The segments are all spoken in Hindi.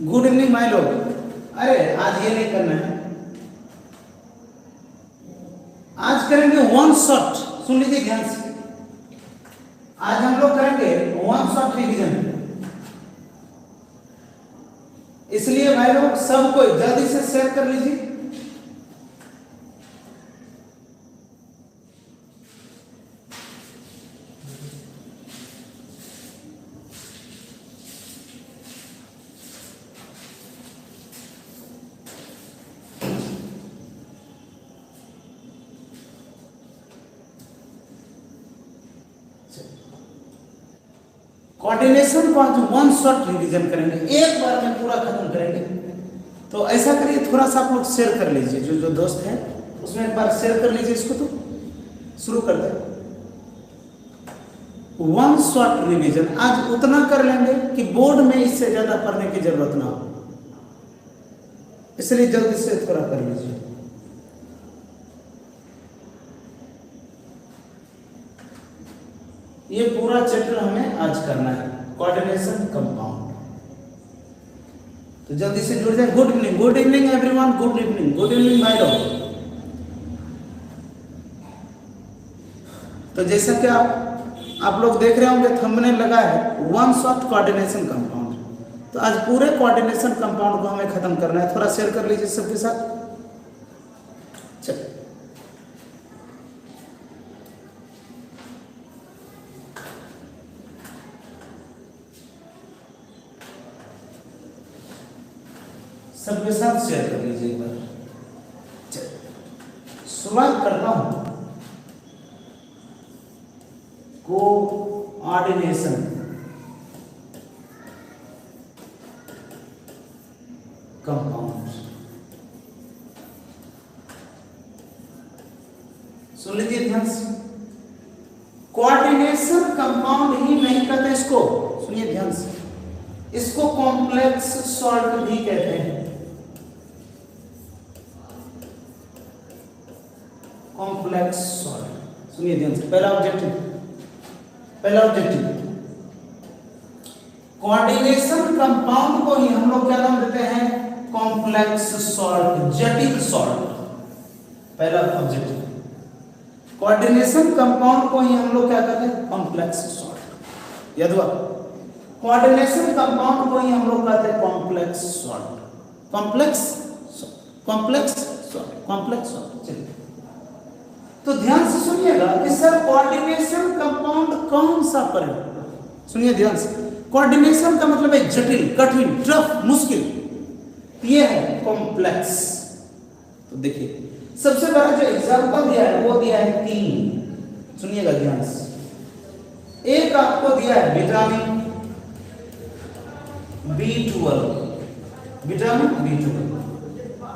गुड इवनिंग माय लोग। अरे आज ये नहीं करना है, आज करेंगे वन शॉट। सुन लीजिए ध्यान से, आज हम लोग करेंगे वन शॉट रिवीजन। इसलिए भाई लोग सब कोई जल्दी से शेयर कर लीजिए। कोऑर्डिनेशन को आज वन शॉट रिवीजन करेंगे, एक बार में पूरा खत्म करेंगे। तो ऐसा करिए, थोड़ा सा आप लोग शेयर कर लीजिए, जो जो दोस्त है उसमें एक बार शेयर कर लीजिए इसको। तो शुरू कर दे वन शॉट रिवीजन। आज उतना कर लेंगे कि बोर्ड में इससे ज्यादा पढ़ने की जरूरत ना हो, इसलिए जल्दी से थोड़ा कर लीजिए। ये पूरा चैप्टर हमें आज करना है, कोऑर्डिनेशन कंपाउंड। तो जल्दी से जुड़ जाए। Good evening everyone, good evening my लोग। तो जैसा कि आप लोग देख रहे होंगे, थंबनेल लगा है वन शॉट कोऑर्डिनेशन कंपाउंड। तो आज पूरे कोऑर्डिनेशन कंपाउंड को हमें खत्म करना है। थोड़ा शेयर कर लीजिए सबके साथ। चलिए, सबके साथ शेयर कर लीजिए एक बार। शुरुआत करता हूं कोऑर्डिनेशन कंपाउंड। सुन लीजिए ध्यान से, कोऑर्डिनेशन कंपाउंड ही नहीं कहते इसको, सुनिए ध्यान से, इसको कॉम्प्लेक्स सॉल्ट भी कहते हैं। कॉम्प्लेक्स सॉल्ट, सुनिए ध्यान से। पहला ऑब्जेक्टिव कोऑर्डिनेशन कंपाउंड को ही हम लोग क्या नाम देते हैं? कॉम्प्लेक्स सॉल्ट, जटिल सॉल्ट। पहला ऑब्जेक्टिव, कोऑर्डिनेशन कंपाउंड को ही हम लोग क्या कहते हैं? Complex salt. याद हुआ? कोऑर्डिनेशन कंपाउंड को ही हम लोग कहते हैं कॉम्प्लेक्स सॉल्ट। Complex salt. चलिए, तो ध्यान से सुनिएगा कि सर कोऑर्डिनेशन कंपाउंड कौन सा पढ़े? सुनिए ध्यान से, कोऑर्डिनेशन का मतलब है जटिल, कठिन, टफ, मुश्किल। ये है कॉम्प्लेक्स। तो देखिए, सबसे बड़ा जो एग्जांपल दिया है वो दिया है 3। सुनिएगा ध्यान से। एक आपको दिया है विटामिन B12।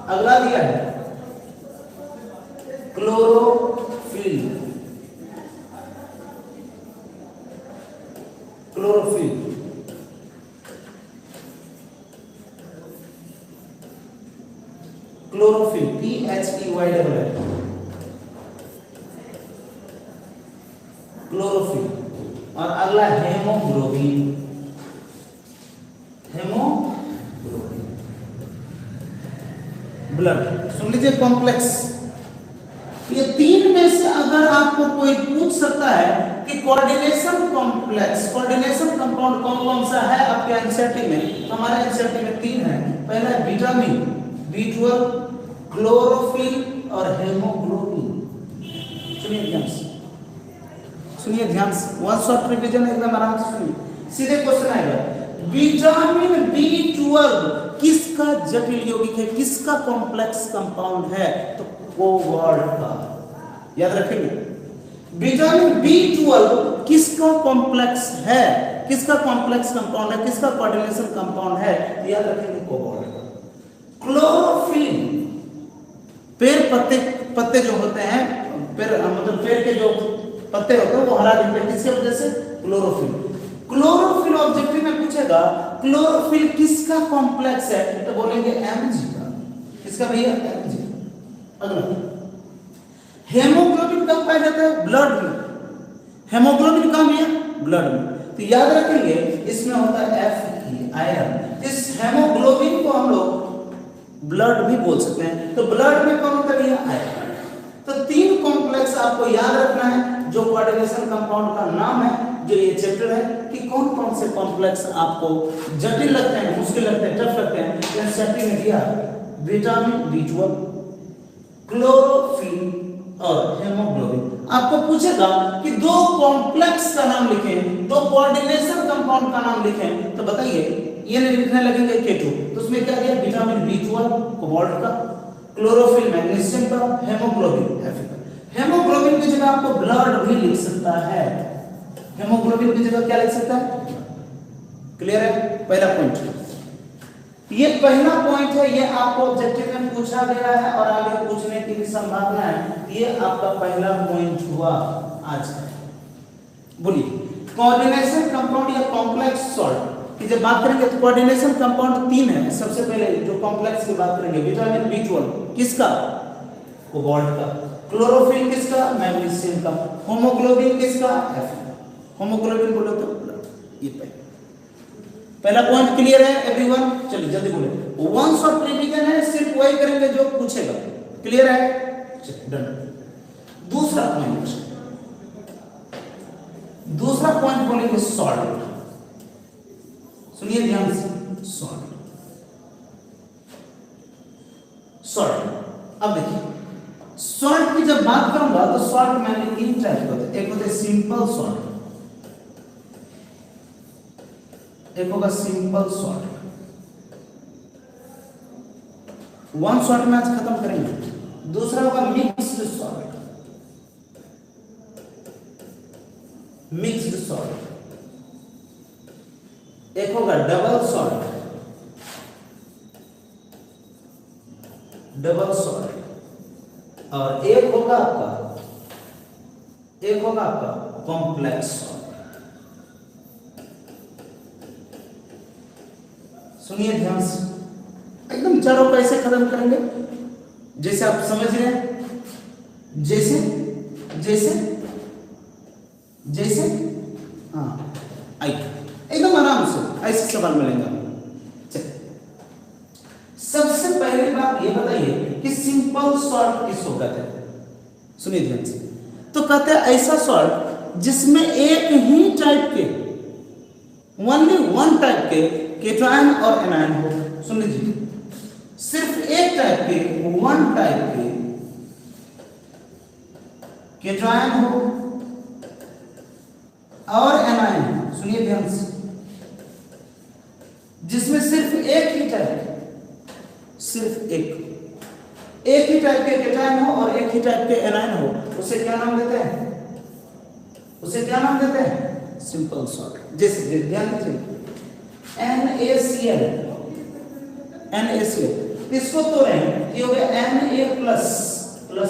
अगला दिया है क्लोरोफिल। PHEYL, chlorophyll. और अगला हेमोग्लोबिन। ब्लड। सुन लीजिए, कॉम्प्लेक्स। ये 3 में से अगर आपको कोई पूछ सकता है कि कोऑर्डिनेशन कंपाउंड कौन कौन सा है आपके एनसीईआरटी में, तो हमारे एनसीईआरटी में 3 है। पहला है विटामिन B12, क्लोरोफिल और हेमोग्लोबिन। सुनिए ध्यान से, वन शॉट रिवीजन एकदम आराम से सुनिए। सीधे क्वेश्चन आएगा, विटामिन B12 किसका जटिल यौगिक है, किसका कॉम्प्लेक्स कंपाउंड है? तो कोबाल्ट का। याद रखेंगे, विटामिन B12 किसका कॉम्प्लेक्स है, किसका कॉम्प्लेक्स कंपाउंड है, किसका कोऑर्डिनेशन कंपाउंड है? तो याद रखेंगे कोबाल्ट का। क्लोरोफिल, पत्ते जो होते हैं, मतलब पेड़ के जो पत्ते होते हैं वो हरा दिखते हैं, किसके वजह से? क्लोरोफिल ऑब्जेक्टिव में पूछेगा क्लोरोफिल किसका कॉम्प्लेक्स है, तो बोलेंगे Mg का। किसका भैया? Mg। अगला, हेमोग्लोबिन कब पाया जाता है? ब्लड में। हेमोग्लोबिन कब है? ब्लड में। तो याद रखेंगे इसमें होता है Fe। आयरन। इस हेमोग्लोबिन को हम लोग ब्लड भी बोल सकते हैं। तो ब्लड में कौन होता है भैया? आयरन। तो 3 कॉम्प्लेक्स आपको याद रखना है, जो कोऑर्डिनेशन कंपाउंड का नाम है, जो ये चैप्टर है कि कौन कौन से कॉम्प्लेक्स आपको जटिल लगते हैं, मुश्किल लगते हैं, टफ लगते हैं। इस चैप्टर में दिया विटामिन B12, क्लोरोफिल और हेमोग्लोबिन। आपको पूछेगा कि 2 कॉम्प्लेक्स का नाम लिखें, 2 कोऑर्डिनेशन कंपाउंड का नाम लिखें, तो बताइए ये लिखने लगेंगे K2, तो उसमें क्या दिया? विटामिन B12 कोबाल्ट का, क्लोरोफिल मैग्नीशियम का, हेमोग्लोबिन Fe का। हेमोग्लोबिन की जगह आपको ब्लड भी लिख सकता है। हेमोग्लोबिन की जगह क्या लिख सकता है? क्लियर है? पहला पॉइंट, ये पहला पॉइंट है, ये आपको ऑब्जेक्टिव में पूछा गया है और आगे पूछने की भी संभावना है। ये आपका पहला पॉइंट हुआ आज का। बोलिए कोऑर्डिनेशन कंपाउंड या कॉम्प्लेक्स सॉल्ट की जब बात करेंगे तो कोऑर्डिनेशन कंपाउंड 3 है। सबसे पहले जो कॉम्प्लेक्स की बात करेंगे, विटामिन B12 किसका? कोबाल्ट का। क्लोरोफिल किसका? मैग्नीशियम का। हेमोग्लोबिन किसका? Fe। हेमोग्लोबिन बोलो तो ये पहला पॉइंट क्लियर है एवरीवन? चलिए जल्दी बोले। वन शॉट रिवीजन है, सिर्फ वही करेंगे जो पूछेगा। क्लियर है? चलिए डन। दूसरा पॉइंट बोलेंगे सॉल्ट। सुनिए ध्यान से, सॉल्ट। अब देखिए सॉल्ट की जब बात करूंगा तो सॉल्ट मैंने 3 टाइप के होते हैं। एक होते सिंपल सॉल्ट, एक होगा सिंपल सॉल्ट। वन शॉट में आज खत्म करेंगे। दूसरा होगा मिक्स्ड सॉल्ट, एक होगा डबल सॉल्ट, और एक होगा आपका कॉम्प्लेक्स सॉल्ट। सुनिए ध्यान से, एकदम चारों कैसे खत्म करेंगे जैसे आप समझ रहे हैं, जैसे हाँ आइए एकदम आराम से ऐसे सवाल मिलेंगे। सबसे पहली बात ये बताइए कि सिंपल सॉल्ट किसको कहते हैं? सुनिए ध्यान से। तो कहते हैं ऐसा सॉल्ट जिसमें एक ही टाइप के, ओनली वन टाइप के केटायन और एनायन हो। सुन लीजिए, सिर्फ एक टाइप के, वन टाइप के केटायन हो और एनायन। सुनिए ध्यान से, जिसमें सिर्फ एक ही टाइप, सिर्फ एक ही टाइप के केटायन हो और एक ही टाइप के एनायन हो, उसे क्या नाम देते हैं? Simple salt. जैसे ध्यान दीजिए NaCl, इसको तो ये हो गया Na प्लस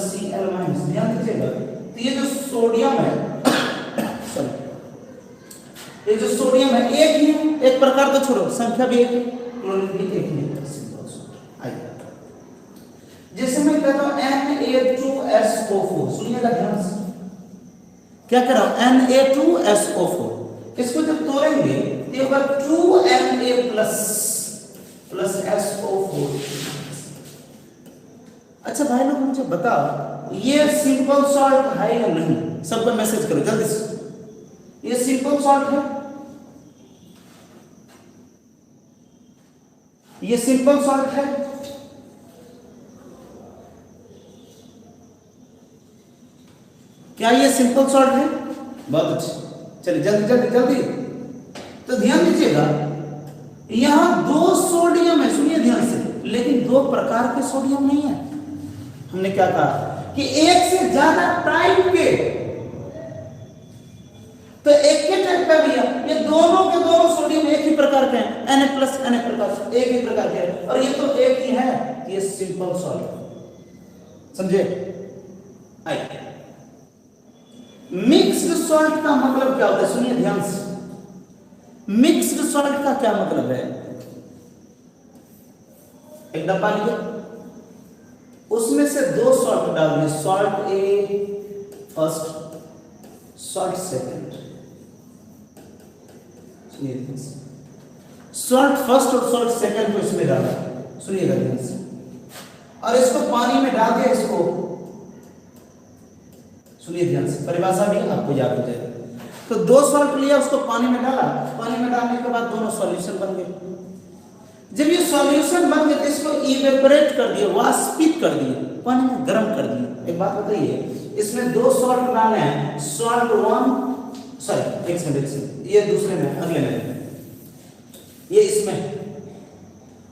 Cl माइनस। ध्यान दीजिएगा, तो ये जो सोडियम है ये जो सोडियम है एक ही, एक प्रकार तो छोड़ो, संख्या भी एक, क्लोरीन भी एक ही है। Simple salt. आइए जैसे मैं कहता हूं Na2SO4, सुनिएगा ध्यान से, क्या कह रहा हूं? Na2SO4, इसको जब तोड़ेंगे तो होगा 2Na प्लस SO4। अच्छा भाई लोग मुझे बताओ, ये सिंपल सॉल्ट है या नहीं? सबको मैसेज करो जल्दी से, ये सिंपल सॉल्ट है? ये सिंपल सॉल्ट है? क्या ये सिंपल सॉल्ट है? बहुत अच्छे, चलिए जल्दी। तो ध्यान दीजिएगा, यहां 2 सोडियम है, सुनिए ध्यान से, लेकिन 2 प्रकार के सोडियम नहीं है। हमने क्या कहा कि एक से ज्यादा टाइप के, तो एक के टाइप का भी है, ये दोनों के दोनों सोडियम एक ही प्रकार के हैं, Na प्रकार, एक ही प्रकार के हैं, और ये तो एक ही है, ये सिंपल सॉल्ट। समझे? आइए मिक्स्ड सॉल्ट का मतलब क्या होता है? सुनिए ध्यान से, मिक्स्ड सॉल्ट का क्या मतलब है? एक डब्बा लिया, उसमें से 2 सॉल्ट डाल दिए, salt a first, salt second. Salt first और सॉल्ट सेकंड को इसमें डाला, सुनिएगा ध्यान से, और इसको पानी में डाल दिया, इसको सुनिए ध्यान से, परिभाषा भी आपको याद हो जाएगा। तो 2 सॉल्ट लिया, उसको पानी में डाला, पानी में डालने के बाद दोनों सॉल्यूशन बन गए। जब ये सॉल्यूशन बन गए तो इसको इवेपोरेट कर दिए, वाष्पित कर दिए, पानी में गर्म कर दिए। एक बात बताइए, इसमें 2 सॉल्ट डाले हैं, सॉल्ट 1, सॉरी एक सेकंड, ये दूसरे में, अगले में, ये इसमें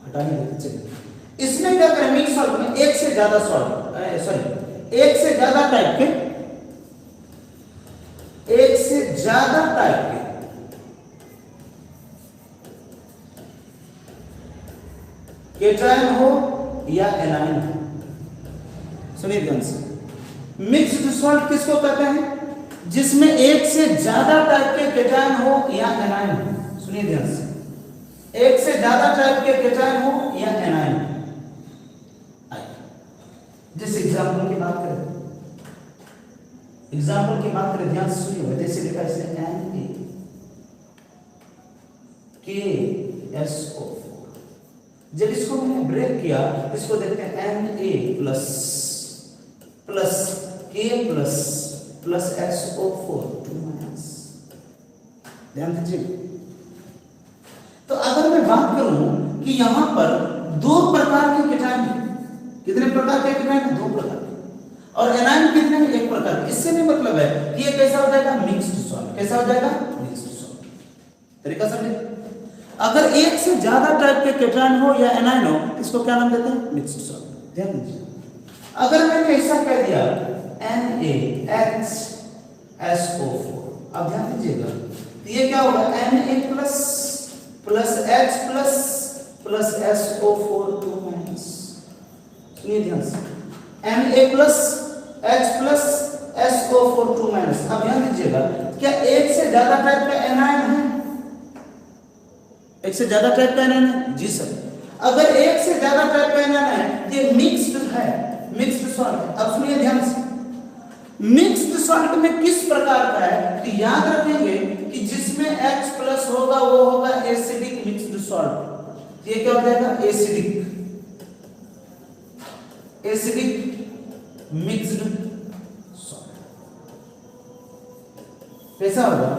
हटाने देते चलिए। इसमें क्या करें, मिक्स सॉल्ट में एक से ज्यादा सॉल्ट, सॉरी एक से ज्यादा टाइप के, एक से ज्यादा टाइप के केटायन हो या एनायन हो, सुनिए ध्यान से, मिक्स्ड सॉल्ट किसको कहते हैं, जिसमें एक से ज्यादा टाइप के केटायन हो या एनायन हो। सुनिए ध्यान से, एक से ज्यादा टाइप के केटायन हो या एनायन। जिस एग्जांपल की बात करें, एग्जांपल की बात करें, ध्यान से सुनिए, जैसे लिखा है इसने NaKSO4। जब इसको मैंने ब्रेक किया, इसको देखते हैं Na plus plus K plus plus SO4 2 minus, ध्यान दीजिए। तो अगर मैं बात करूं कि यहां पर 2 प्रकार के केटायन हैं, कितने प्रकार के केटायन हैं, 2 प्रकार के, और एनायन कितने हैं, 1 प्रकार। इससे भी मतलब है कि ये कैसा हो जाएगा, मिक्स्ड सॉल्ट। कैसा हो जाएगा, मिक्स्ड सॉल्ट। तरीका समझे, अगर एक से ज्यादा टाइप के केटायन हो या एनायन हो, इसको क्या नाम देते हैं, मिक्स्ड सॉल्ट। ध्यान दीजिए, अगर मैंने ऐसा कह दिया NaHSO4, अब ध्यान दीजिएगा, तो ये क्या होगा, Na plus plus H plus plus SO4 2 minus. सुनिए ध्यान से, Na plus H plus SO4 2 minus. अब ध्यान दीजिएगा, क्या एक से ज्यादा टाइप का एनायन है, एक से ज्यादा टाइप का एनायन है, जी सर। अगर एक से ज्यादा टाइप का एनायन है, ये मिक्स्ड है, मिक्स्ड सॉल्ट। अब सुनिए ध्यान से, मिक्स्ड सॉल्ट में किस प्रकार का है, तो याद रखेंगे कि जिसमें H प्लस होगा वो होगा एसिडिक मिक्स्ड सॉल्ट। ये क्या हो जाएगा, एसिडिक, एसिडिक मिक्स्ड सॉल्ट। कैसा होगा,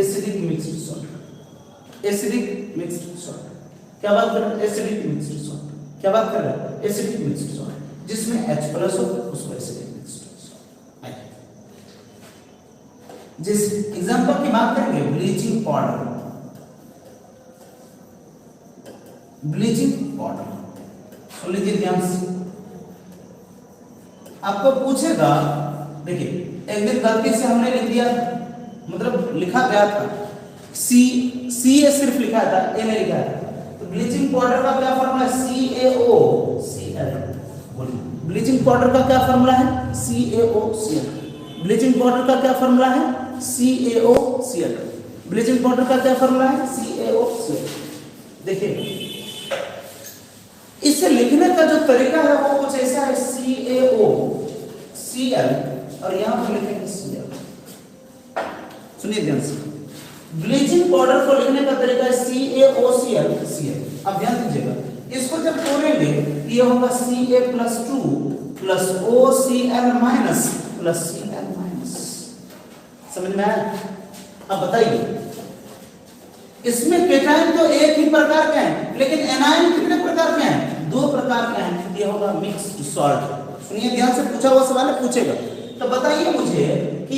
acidic mixed salt, acidic mixed salt. क्या बात कर रहे हैं, एसिडिक मिक्स्ड सॉल्ट। क्या बात कर रहे हैं, एसिडिक मिक्स्ड सॉल्ट, जिसमें H प्लस हो उसको एसिडिक मिक्स्ड सॉल्ट। आइए जिस एग्जांपल की बात करेंगे, ब्लीचिंग पाउडर, ब्लीचिंग पाउडर सुन लीजिए ध्यान से। आपको पूछेगा, देखिए एक दिन गलती से हमने लिख दिया, मतलब लिखा गया था सी ए सिर्फ लिखा था, ए नहीं लिखा था। तो ब्लीचिंग पाउडर का क्या फॉर्मूला है, CaOCl। ब्लीचिंग पाउडर का क्या फॉर्मूला है, CaOCl। ब्लीचिंग पाउडर का क्या फॉर्मूला है, CaOCl। ब्लीचिंग पाउडर का क्या फॉर्मूला है, CaOCl। देखिए इसे लिखने का जो तरीका है वो कुछ ऐसा है, CaOCl और यहां पर लिखेंगे Cl। सुनिए ध्यान से, ब्लीचिंग पाउडर को लिखने का तरीका है CaOCl Cl। अब ध्यान दीजिएगा, इसको जब तोड़ेंगे ये होगा Ca+2 plus OCl minus plus Cl minus. समझ में आया? अब बताइए, इसमें केटायन तो एक ही प्रकार के हैं, लेकिन एनायन कितने प्रकार के हैं, 2 प्रकार के हैं। ये होगा मिक्स्ड सॉल्ट। सुनिए ध्यान से, पूछा हुआ सवाल है, पूछेगा। तो बताइए मुझे कि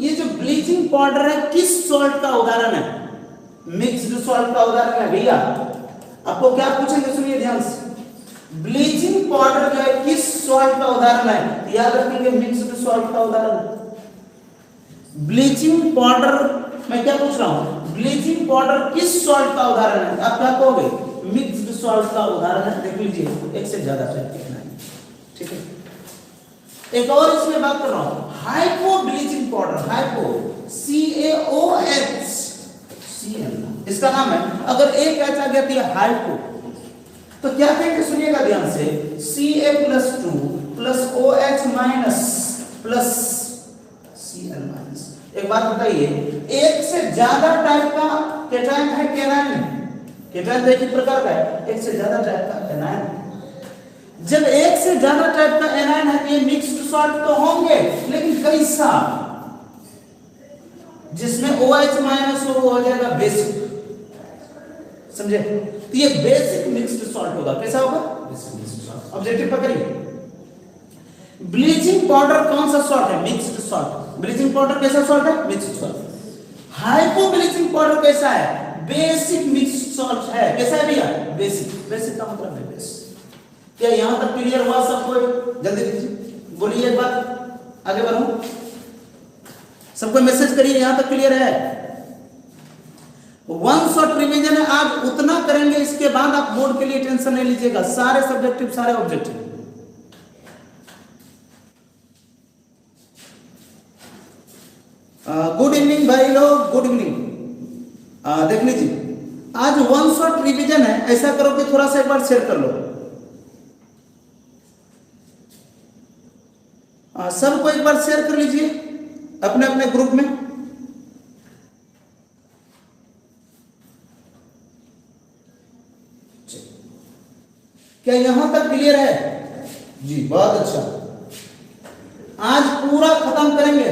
ये जो ब्लीचिंग पाउडर है किस सॉल्ट का उदाहरण है, मिक्स्ड सॉल्ट का उदाहरण है भैया। आपको क्या पूछेंगे, सुनिए ध्यान से, ब्लीचिंग पाउडर जो है किस सॉल्ट का उदाहरण है, याद रखेंगे मिक्स्ड सॉल्ट का उदाहरण। ब्लीचिंग पाउडर, मैं क्या पूछ रहा हूं, ब्लीचिंग पाउडर किस सॉल्ट का उदाहरण है, आप क्या कहोगे, मिक्स्ड सॉल्ट का उदाहरण है। देख लीजिए, एक से ज्यादा टाइप के हैं, ठीक है। एक और इसमें बात कर रहा हूं, hypo bleaching powder, hypo CaOH Cl, इसका नाम है। अगर एक ऐसा गया तो हाइपो, तो क्या कहेंगे, सुनिएगा ध्यान से, Ca+2 plus OH minus plus Cl minus. एक बात बताइए, एक से ज्यादा टाइप का केटायन है, केनायन है, केटायन एक ही प्रकार का है, एक से ज्यादा टाइप का एनायन। जब एक से ज्यादा टाइप का एनायन है तो ये मिक्स्ड सॉल्ट तो होंगे, लेकिन कैसा? जिसमें OH माइनस हो जाएगा बेसिक, समझे? तो ये बेसिक मिक्स्ड सॉल्ट होगा। कैसा होगा? Basic mixed salt. ऑब्जेक्टिव पकड़िए। ब्लीचिंग पाउडर कौन सा सॉल्ट है? Mixed salt. ब्लीचिंग पाउडर कैसा सॉल्ट है? Mixed salt. Hypo bleaching powder कैसा है? बेसिक मिक्स्ड सॉल्ट है। कैसा है भैया? बेसिक। बेसिक का मतलब है बेस। क्या यहां तक क्लियर हुआ सबको? जल्दी बोलिए एक बात, आगे बढ़ो। सबको मैसेज करिए यहां तक क्लियर है? वन शॉट रिवीजन है, आज उतना करेंगे, इसके बाद आप बोर्ड के लिए टेंशन नहीं लीजिएगा। सारे सब्जेक्टिव, सारे ऑब्जेक्टिव। गुड इवनिंग भाई लोग, गुड इवनिंग। देख लीजिए, आज वन शॉट रिवीजन है। ऐसा करो कि थोड़ा सा एक बार शेयर कर लो। सबको एक बार शेयर कर लीजिए अपने अपने ग्रुप में। क्या यहां तक क्लियर है? जी बहुत अच्छा। आज पूरा खत्म करेंगे।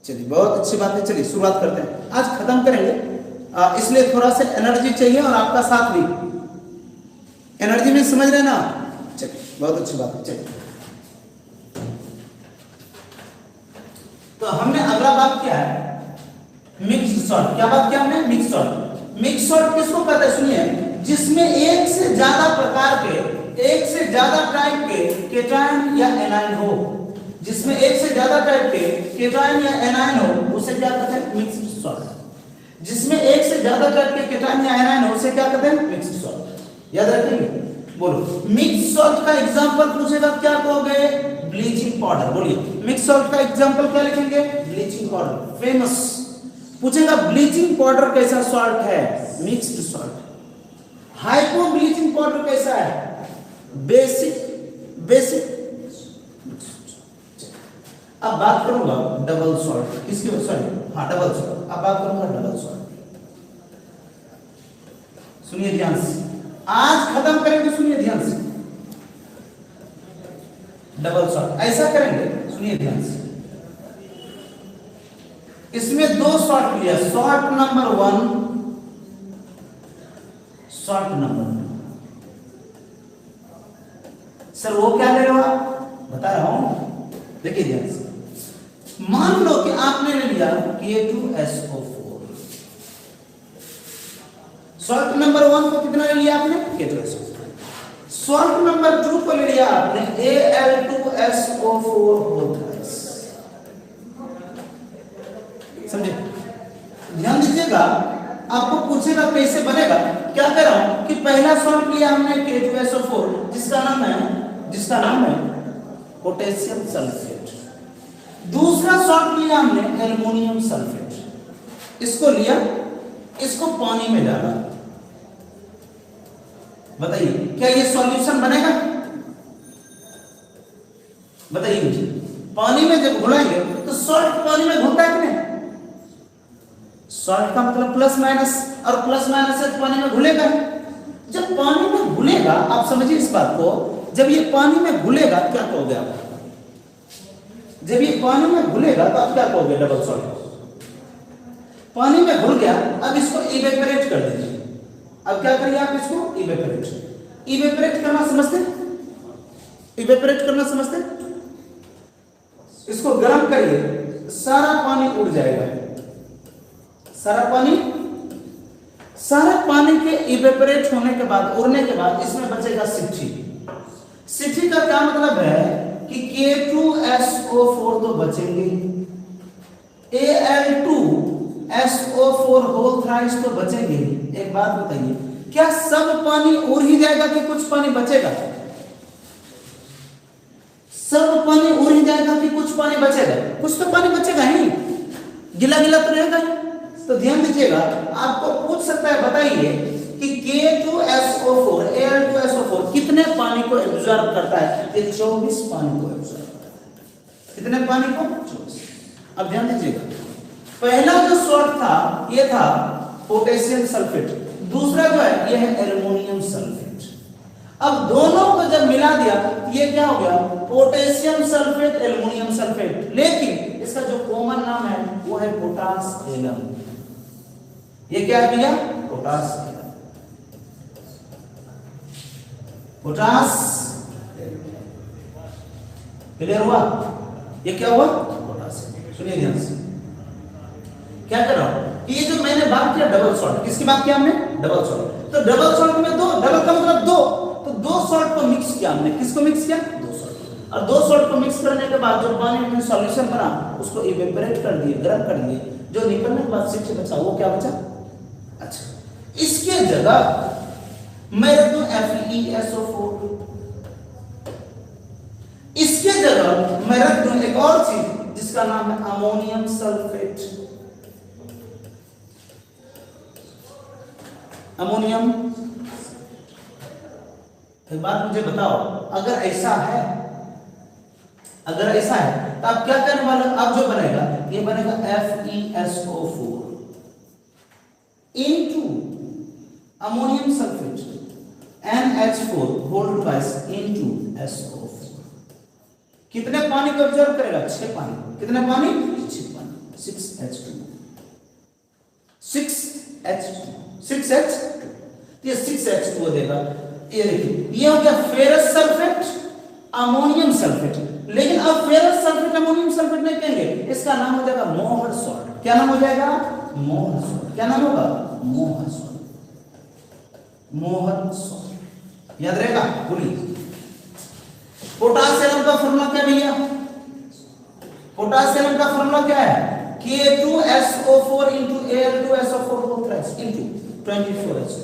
चलिए बहुत अच्छी बात है। चलिए शुरुआत करते हैं। आज खत्म करेंगे, इसलिए थोड़ा सा एनर्जी चाहिए और आपका साथ भी। एनर्जी में समझ रहे ना? चलिए बहुत अच्छी बात है। चलिए तो हमने अगला बात किया है मिक्स्ड सॉल्ट। क्या बात किया हमने? Mixed salt. मिक्स्ड सॉल्ट किसको कहते हैं? सुनिए, जिसमें एक से ज्यादा प्रकार के, एक से ज्यादा टाइप के केटायन या एनायन हो। जिसमें एक से ज्यादा टाइप के केटायन या एनायन हो, उसे क्या कहते हैं? Mixed salt. जिसमें एक से ज्यादा टाइप के केटायन या एनायन हो, उसे क्या कहते हैं? Mixed salt. याद रखेंगे? बोलो। मिक्स्ड सॉल्ट का एग्जांपल पूछेगा, क्या कहोगे? Bleaching powder. बोलिए, मिक्स्ड सॉल्ट का एग्जांपल क्या लिखेंगे? Bleaching powder. फेमस पूछेगा, ब्लीचिंग पाउडर कैसा सॉल्ट है? Mixed salt. Hypo bleaching powder कैसा है? बेसिक। बेसिक। अब बात करूंगा डबल सॉल्ट। किसकी? सॉरी, हाँ डबल सॉल्ट। अब बात करूंगा डबल सॉल्ट। सुनिए ध्यान से, आज खत्म करेंगे, सुनिए ध्यान से। डबल सॉल्ट ऐसा करेंगे, सुनिए ध्यान से। इसमें दो सॉल्ट लिया, salt number 1, salt number 2। Sir वो क्या ले रहे हो आप? बता रहा हूं, देखिए ध्यान से। मान लो कि आपने ले लिया K2SO4। सॉल्ट नंबर 1 को कितना ले लिया आपने? K2SO4। सॉल्ट नंबर 2 को ले लिया आपने Al2SO4। समझे? ध्यान दीजिएगा, आपको पूछेगा कैसे बनेगा। क्या कर रहा हूं कि पहला सॉल्ट लिया हमने K2SO4, जिसका नाम है पोटेशियम सल्फेट। दूसरा सॉल्ट लिया हमने एल्युमिनियम सल्फेट। इसको लिया, इसको पानी में डाला। बताइए क्या ये सॉल्यूशन बनेगा? बताइए मुझे। पानी में जब घुलाएंगे तो सॉल्ट पानी में घुलता है कि नहीं? सॉल्ट का मतलब प्लस माइनस, और प्लस माइनस से पानी में घुलेगा। जब पानी में घुलेगा, आप समझिए इस बात को, जब ये पानी में घुलेगा क्या कहोगे आप? जब ये पानी में घुलेगा तो आप क्या कहोगे? Double salt. पानी में घुल गया, अब इसको इवेपोरेट कर दीजिए। अब क्या करिए आप? इसको इवेपोरेट। इवेपोरेट करना समझते? इवेपोरेट करना समझते? इसको गर्म करिए, सारा पानी उड़ जाएगा। सारा पानी के इवेपोरेट होने के बाद, उड़ने के बाद, इसमें बचेगा सिट्ठी। सिट्ठी का क्या मतलब है कि K2SO4 तो बचेंगे, Al2SO4 होल थ्राइस तो बचेंगे। एक बात बताइए, क्या सब पानी उड़ ही जाएगा कि कुछ पानी बचेगा? सब पानी उड़ ही जाएगा कि कुछ पानी बचेगा? कुछ तो पानी बचेगा ही, गिला गिला तो रहेगा ही। तो ध्यान दीजिएगा, आपको पूछ सकता है, बताइए कि K2SO4 Al2SO4 कितने पानी को एब्जॉर्ब करता है? ये 24 पानी को एब्जॉर्ब करता है। कितने पानी को? 24। अब ध्यान दीजिएगा, पहला जो सॉल्ट था ये था पोटेशियम सल्फेट, दूसरा जो है ये है एल्युमिनियम सल्फेट। अब दोनों को जब मिला दिया तो ये क्या हो गया? पोटेशियम सल्फेट, एल्युमिनियम सल्फेट, लेकिन इसका जो कॉमन नाम है वो है पोटास एलम। ये क्या है भैया? Potash alum, potash. क्लियर हुआ? ये क्या हुआ? पोटास। सुनिए ध्यान से, क्या कर रहा हूं? ये जो मैंने बात किया डबल सॉल्ट, किसकी बात किया हमने? Double salt. तो डबल सॉल्ट में दो, डबल का मतलब दो, तो दो सॉल्ट को मिक्स किया हमने। किसको मिक्स किया? दो सॉल्ट। और दो सॉल्ट को मिक्स करने के बाद जो पानी में सॉल्यूशन बना उसको इवेपोरेट कर दिए, गर्म कर दिए, जो निकलने के बाद सिर्फ बचा वो क्या बचा? अच्छा, इसके जगह मैं रख दूं FeSO4, इसके जगह मैं रख दूं एक और चीज जिसका नाम है अमोनियम सल्फेट। अमोनियम। एक बात मुझे बताओ, अगर ऐसा है, अगर ऐसा है तो आप क्या करने वाले? अब जो बनेगा ये बनेगा FeSO4 into ammonium sulphate NH4 whole twice into SO4। कितने पानी को ऑब्जर्व करेगा? 6 पानी। कितने पानी? 6 पानी। 6H2, 6H2, ये 6H2 देगा। ये देखिए, ये हो गया फेरस सल्फेट, अमोनियम सल्फेट। लेकिन अब फेरस सल्फेट अमोनियम सल्फेट नहीं कहेंगे, इसका नाम हो जाएगा मोहर सॉल्ट। क्या नाम हो जाएगा? मोहर सॉल्ट। क्या नाम होगा? मोहर सॉल्ट, मोहर सॉल्ट। याद रहेगा? बोलिए, पोटासियम का फॉर्मूला क्या भैया? पोटासियम का फॉर्मूला क्या है? K2SO4 into Al2SO4 into 24H2।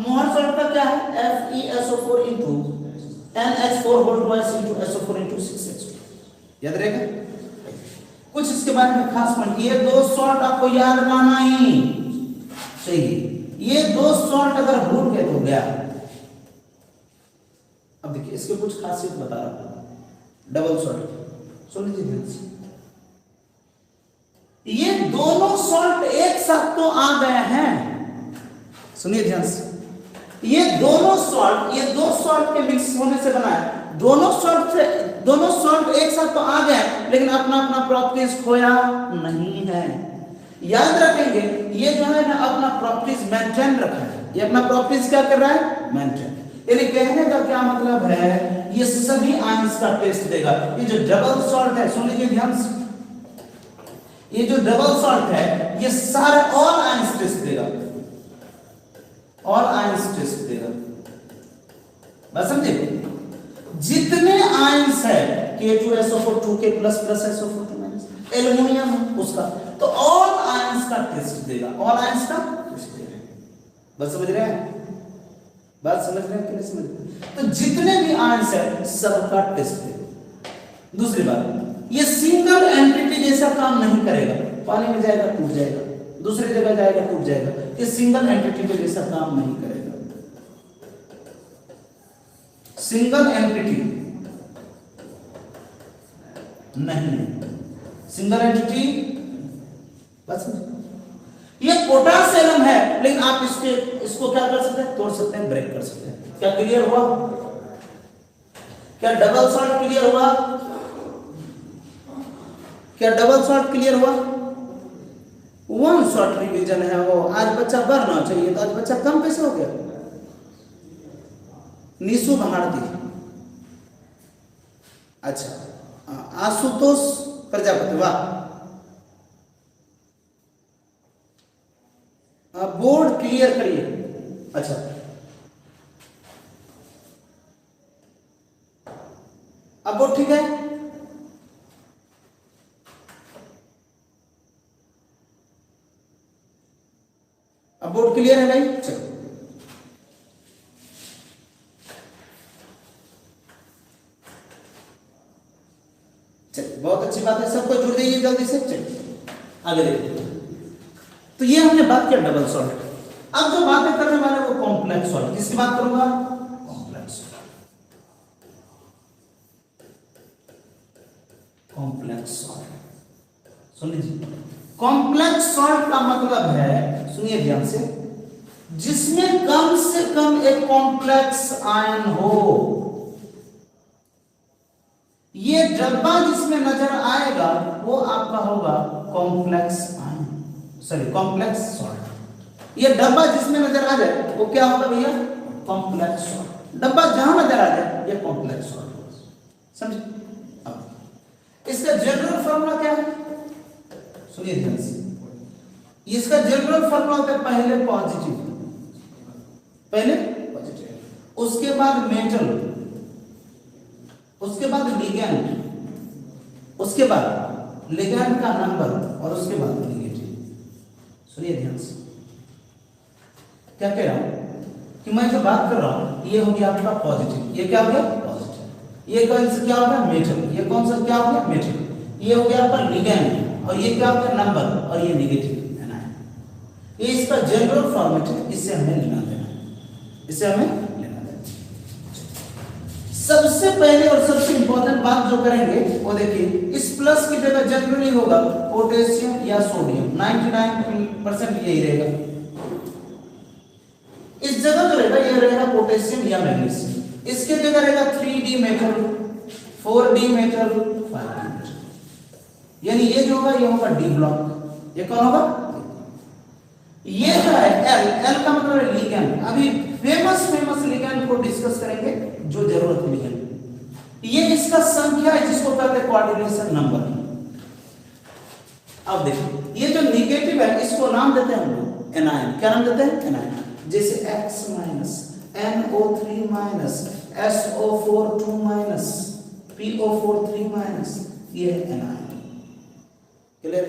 मोहर सॉल्ट का क्या है? FeSO4 into NH4 whole twice into SO4 into 6H2। याद रहेगा? कुछ इसके बारे में खास पॉइंट, ये दो सॉल्ट आपको याद रहना ही चाहिए। ये दो सॉल्ट अगर भूल गए तो गया। अब देखिए इसके कुछ खासियत बता रहा हूं। डबल सॉल्ट सुन लीजिए ध्यान से, ये दोनों सॉल्ट एक साथ तो आ गए हैं। सुनिए ध्यान से, ये दोनों सॉल्ट, ये दो सॉल्ट के मिक्स होने से बना है। दोनों सॉल्ट एक साथ तो आ गए, लेकिन अपना अपना प्रॉपर्टीज खोया नहीं है। याद रखेंगे, ये जो है ना अपना प्रॉपर्टीज मेंटेन रखा है। ये अपना प्रॉपर्टीज क्या कर रहा है? मेंटेन। यानी कहने का क्या मतलब है? ये सभी आयंस का टेस्ट देगा। ये जो डबल सॉल्ट है, सुन लीजिए ध्यान से, ये जो डबल सॉल्ट है ये सारे ऑल आयंस टेस्ट देगा, ऑल आयंस टेस्ट देगा। बस समझे? जितने आयंस है K2SO4 2K plus plus SO4 2 minus, aluminium उसका, तो ऑल आयंस का टेस्ट देगा, ऑल आयंस का टेस्ट देगा। बस समझ रहे हैं? बात समझ रहे हैं कि नहीं समझ रहे? तो जितने भी आयंस है सबका टेस्ट देगा। दूसरी बात, ये सिंगल एंटिटी जैसा काम नहीं करेगा। पानी में जाएगा टूट जाएगा, दूसरी जगह जाएगा टूट जाएगा। ये सिंगल एंटिटी के जैसा काम नहीं करेगा। सिंगल एंटिटी नहीं, सिंगल एंटिटी। बस ये पोटासियम है, लेकिन आप इसको क्या कर सकते हैं? तोड़ सकते हैं, ब्रेक कर सकते हैं। क्या क्लियर हुआ? क्या डबल सॉल्ट क्लियर हुआ? क्या डबल सॉल्ट क्लियर हुआ? वन शॉट रिवीजन है वो। आज बच्चा बढ़ना चाहिए तो आज बच्चा कम कैसे हो गया? निशु भारती, अच्छा आशुतोष प्रजापति, वाह। बोर्ड क्लियर करिए। अच्छा, अब बोर्ड ठीक है? अब बोर्ड क्लियर है भाई? चलो, चलिए बहुत अच्छी बात है। सबको जुड़ जाइए जल्दी से। चलिए आगे देखिए। तो ये हमने बात किया डबल सॉल्ट। अब जो बातें करने वाले वो कॉम्प्लेक्स सॉल्ट। किसकी बात करूंगा? कॉम्प्लेक्स। Complex salt. सुन लीजिए, कॉम्प्लेक्स सॉल्ट का मतलब है, सुनिए ध्यान से, जिसमें कम से कम एक कॉम्प्लेक्स आयन हो। ये डब्बा जिसमें नजर आएगा वो आपका होगा complex ion, sorry complex salt. ये डब्बा जिसमें नजर आ जाए वो क्या होगा भैया, कॉम्प्लेक्स सॉल्ट। डब्बा जहां नजर आ जाए ये कॉम्प्लेक्स सॉल्ट होगा, समझे। अब इसका जनरल फॉर्मूला क्या है, सुनिए ध्यान से। इसका जनरल फॉर्मूला होता है पहले पॉजिटिव, पहले पॉजिटिव, उसके बाद मेटल, उसके बाद लिगैंड, उसके बाद लिगैंड का नंबर और उसके बाद नेगेटिव। सुनिए ध्यान से, क्या कह रहा हूं कि मैं जो बात कर रहा हूं ये हो गया आपका पॉजिटिव, ये क्या हो गया पॉजिटिव, ये कौन सा क्या हो गया मेटल, ये कौन सा क्या हो गया मेटल, ये हो गया आपका लिगैंड और ये क्या हो गया नंबर और ये नेगेटिव है ना। ये इसका जनरल फॉर्मेट है, इससे हमें लेना देना, इससे हमें लेना देना। सबसे पहले और सबसे इंपॉर्टेंट बात जो करेंगे वो देखिए, इस प्लस की जगह जनरली होगा पोटेशियम या सोडियम, 99% यही रहेगा। इस जगह जो रहेगा ये रहेगा पोटेशियम या मैग्नीशियम, इसके जगह रहेगा 3D metal, 4D metal, 5D metal, यानी ये जो होगा ये होगा डी ब्लॉक। ये कौन होगा, ये जो है एल, एल का मतलब है लिगैंड। अभी फेमस लिगैंड को डिस्कस करेंगे जो जरूरत नहीं है। ये इसका संख्या है जिसको कहते हैं कोऑर्डिनेशन नंबर। अब देखिए ये जो नेगेटिव है इसको नाम देते हैं हम लोग एनायन। क्या नाम देते हैं, एनायन। जैसे X minus, NO3 minus, SO4 2 minus, PO4 3 minus, ये है एनायन। क्लियर,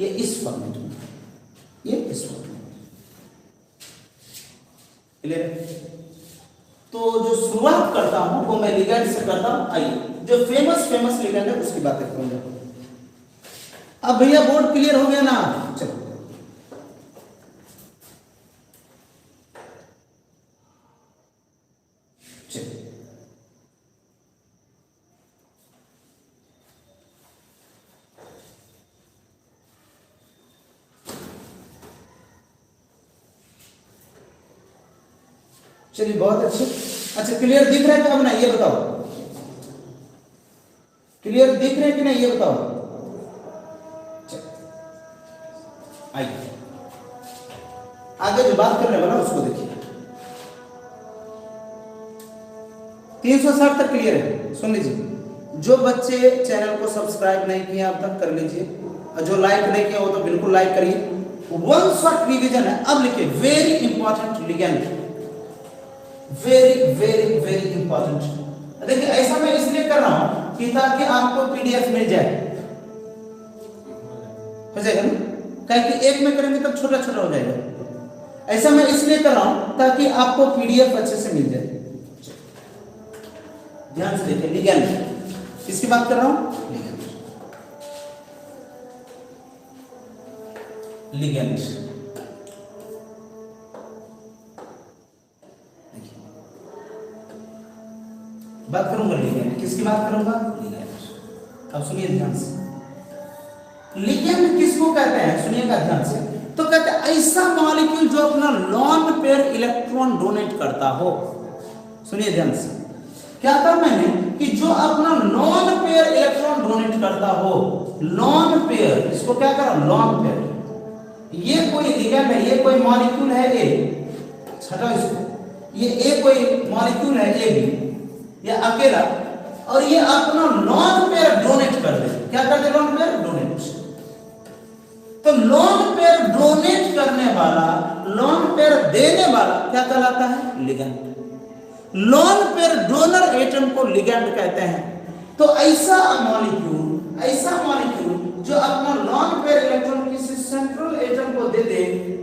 ये इस फॉर्मेट में, ये इस फॉर्मेट में, क्लियर। तो जो शुरुआत करता हूं वो मैं लिगैंड से करता हूं। आइए जो फेमस लिगैंड है उसकी बातें करूंगा। अब भैया बोर्ड क्लियर हो गया ना, चलो चलिए बहुत अच्छे। अच्छा क्लियर दिख रहा है कि अब नहीं, ये बताओ क्लियर दिख रहे हैं कि नहीं, ये बताओ। आइए आगे जो बात करने वाला उसको देखिए। 360 तक क्लियर है, सुन लीजिए। जो बच्चे चैनल को सब्सक्राइब नहीं किए अब तक कर लीजिए, और जो लाइक नहीं किया वो तो बिल्कुल लाइक करिए। वन शॉट रिवीजन है। अब लिखिए very important ligand, very important. देखिए ऐसा मैं इसलिए कर रहा हूं कि ताकि आपको पीडीएफ मिल जाए, हो जाएगा ना, क्योंकि एक में करेंगे तब छोटा छोटा हो जाएगा। ऐसा मैं इसलिए कर रहा हूं ताकि आपको पीडीएफ अच्छे से मिल जाए। ध्यान से देखिए, लिगैंड किसकी बात कर रहा हूं, लिगैंड। बात करूंगा लिगैंड, किसकी बात करूंगा, लिगैंड। अब सुनिए ध्यान से, लिगैंड किसको कहते हैं, सुनिएगा ध्यान से। तो कहते हैं ऐसा मॉलिक्यूल जो अपना लॉन पेयर इलेक्ट्रॉन डोनेट करता हो। सुनिए ध्यान से, क्या कहा मैंने कि जो अपना लॉन पेयर इलेक्ट्रॉन डोनेट करता हो, लॉन पेयर, इसको क्या करा, लॉन पेयर। ये कोई लिगैंड है, ये कोई मॉलिक्यूल है ए, हटाओ इसको, ये ए कोई मॉलिक्यूल है ए भी, या अकेला, और ये अपना लॉन पेयर डोनेट कर दे। क्या कर दे, लॉन पेयर डोनेट। तो लॉन पेयर डोनेट करने वाला, लॉन पेयर देने वाला क्या कहलाता है, ligand. Lone pair donor atom को लिगैंड कहते हैं। तो ऐसा मॉलिक्यूल जो अपना लॉन पेयर इलेक्ट्रॉन किसी सेंट्रल एटम को दे दे,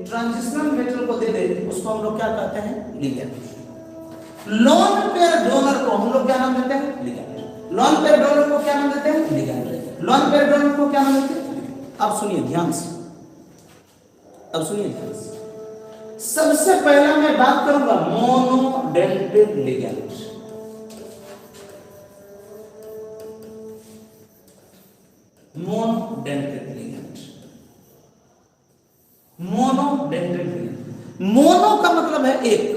ट्रांजिशनल मेटल को दे दे, उसको हम लोग क्या कहते हैं, लिगैंड। लॉन पेयर डोनर को हम लोग क्या नाम देते हैं, लिगैंड। लॉन पेयर डोनर को क्या नाम देते हैं, लिगैंड। लॉन पेयर डोनर को क्या नाम देते हैं। अब सुनिए ध्यान से, अब सुनिए ध्यान से। सबसे पहला मैं बात करूंगा monodentate ligand. Monodentate ligand. Monodentate ligand, mono का मतलब है एक।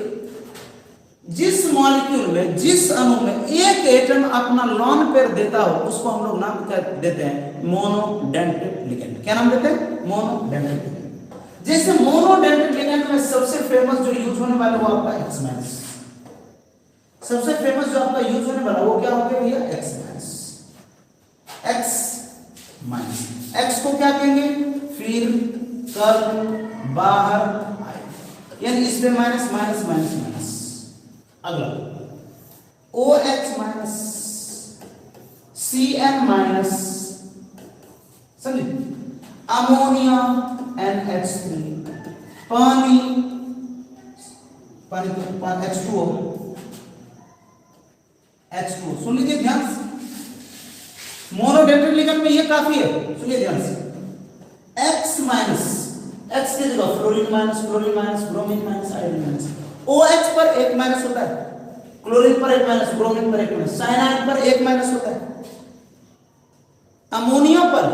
जिस मॉलिक्यूल में, जिस अणु में एक एटम अपना लॉन पेयर देता हो उसको हम लोग नाम क्या देते हैं? Monodentate ligand. क्या नाम देते हैं? Monodentate ligand. जैसे मोनोडेंटेड लिगेंड में सबसे फेमस जो यूज होने वाला वो आपका एक्स माइनस। सबसे फेमस जो आपका यूज होने वाला वो क्या हो गया भैया? X minus. X minus, x को क्या कहेंगे? फिर कर्व बाहर आए, यानी इसमें माइनस माइनस माइनस माइनस। अगला O H minus, C N minus, समझे? अमोनिया NH3, पानी, पानी तो H2O, H2O। सुन लीजिए ध्यान से, मोनोडेंटेड लिगेंड में ये काफी है, सुनिए ध्यान से। X माइनस, X की जगह fluorine minus, chlorine minus, bromine minus, iodine minus. OH पर एक माइनस होता है, क्लोरीन पर एक माइनस, ब्रोमीन पर एक माइनस, साइनाइड पर एक माइनस होता है। अमोनिया पर,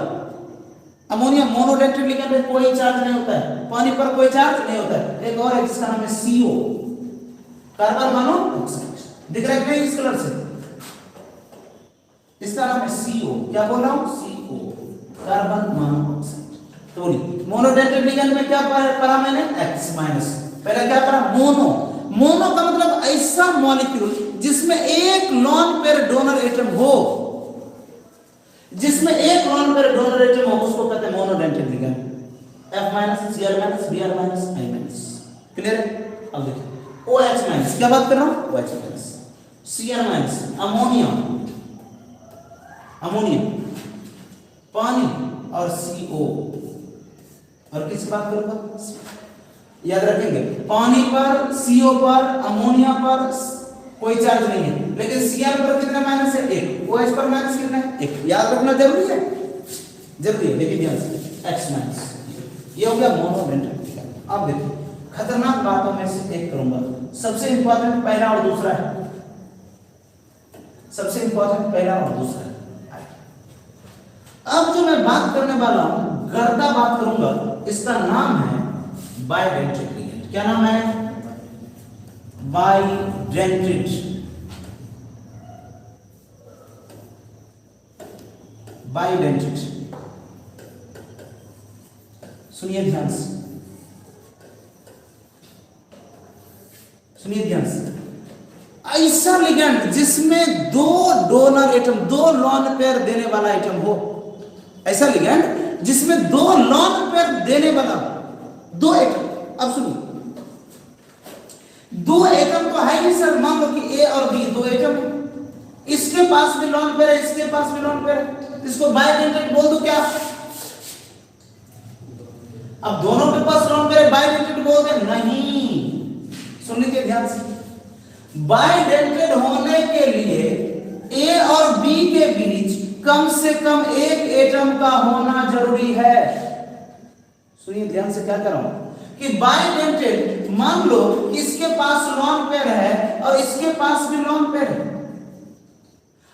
अमोनिया मोनोडेंटेड लिगेंड में कोई चार्ज नहीं होता है, पानी पर कोई चार्ज नहीं होता है। एक और है जिसका नाम है CO, कार्बन मोनोऑक्साइड। दिख रहा है क्या इस कलर से? इसका नाम है CO। क्या बोल रहा हूं? CO, carbon monoxide. तो मोनोडेंटेड लिगेंड में क्या पढ़ा मैंने? X minus. पहले क्या पढ़ा? मोनो। मोनो का मतलब ऐसा मॉलिक्यूल जिसमें एक लॉन पेयर डोनर एटम हो, जिसमें एक लॉन पेयर डोनर एटम हो उसको कहते हैं monodentate ligand. F minus, Cl minus, Br minus, I minus. Clear है? अब देखिए OH माइनस, क्या बात कर रहा हूं? OH minus, Cl minus, ammonia, ammonia, पानी और CO। और किसकी बात करूंगा? याद रखेंगे, पानी पर, CO पर, अमोनिया पर कोई चार्ज नहीं है, लेकिन Cl पर कितना माइनस है? 1। OH पर माइनस कितना है? 1। याद रखना जरूरी है, जरूरी है। देखिए ध्यान से, X माइनस, ये हो गया मोनोडेंटेड लिगेंड। अब देखिए खतरनाक बातों में से एक करूंगा, सबसे इंपॉर्टेंट पहला और दूसरा है। सबसे इंपॉर्टेंट पहला और दूसरा है। अब जो मैं बात करने वाला हूं, गर्दा बात करूंगा, इसका नाम है बाइडेंटेड लिगेंड। क्या नाम है? बाइडेंटेड। बाइडेंटेड, सुनिए ध्यान से, सुनिए ध्यान से। ऐसा लिगेंड जिसमें दो डोनर एटम, दो लॉन पेयर देने वाला एटम हो। ऐसा लिगेंड जिसमें दो लॉन पेयर देने वाला दो एटम। अब सुनिए, दो एटम तो है ही सर, मान लो कि A और B दो एटम है, इसके पास भी लॉन पेयर है, इसके पास भी लॉन पेयर है, इसको बाइडेंटेड बोल दो क्या? अब दोनों के पास लॉन पेयर है, बाइडेंटेड बोल दे? नहीं, सुन लीजिए ध्यान से। बाइडेंटेड होने के लिए A और B के बीच कम से कम एक एटम का होना जरूरी है। सुनिए ध्यान से, क्या कर रहा हूं कि बाइडेंटेड, मान लो इसके पास लॉन पेयर है और इसके पास भी लॉन पेयर है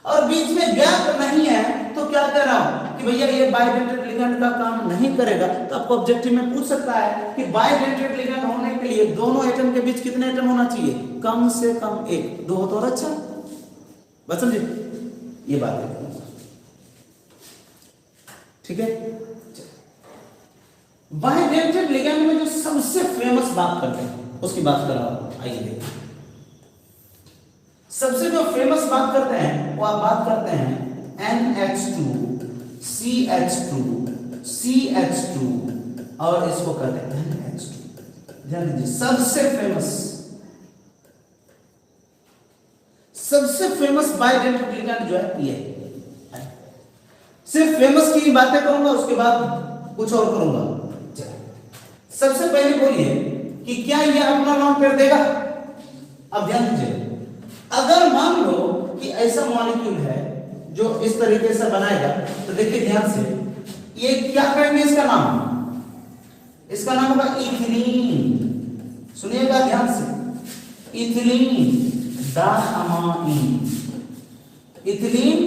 और बीच में गैप नहीं है, तो क्या कह रहा हूं कि भैया ये बाइडेंटेड लिगेंड का काम नहीं करेगा। तो आपको ऑब्जेक्टिव में पूछ सकता है कि बाइडेंटेड लिगेंड होने के लिए दोनों एटम के बीच कितने एटम होना चाहिए? कम से कम एक। दो हो तो और अच्छा, बस समझे ये बात है, ठीक है। बाइडेंटेड लिगेंड में जो सबसे फेमस बात करते हैं उसकी बात कर रहा हूं, आइए देखिए। सबसे जो फेमस बात करते हैं वो आप बात करते हैं NH2, CH2, CH2 और इसको कहते हैं NH2। ध्यान दीजिए, सबसे फेमस बाइडेंटेड लिगेंड जो है ये है। सिर्फ फेमस की बातें करूंगा, उसके बाद कुछ और करूंगा। सबसे पहले बोलिए कि क्या ये अपना लॉन पेयर देगा? अब ध्यान दीजिए, अगर मान लो कि ऐसा मॉलिक्यूल है जो इस तरीके से बनाएगा, तो देखिए ध्यान से, ये क्या करेंगे? इसका नाम होगा इथिलीन। सुनिएगा ध्यान से, इथिलीन डायमाइन, इथिलीन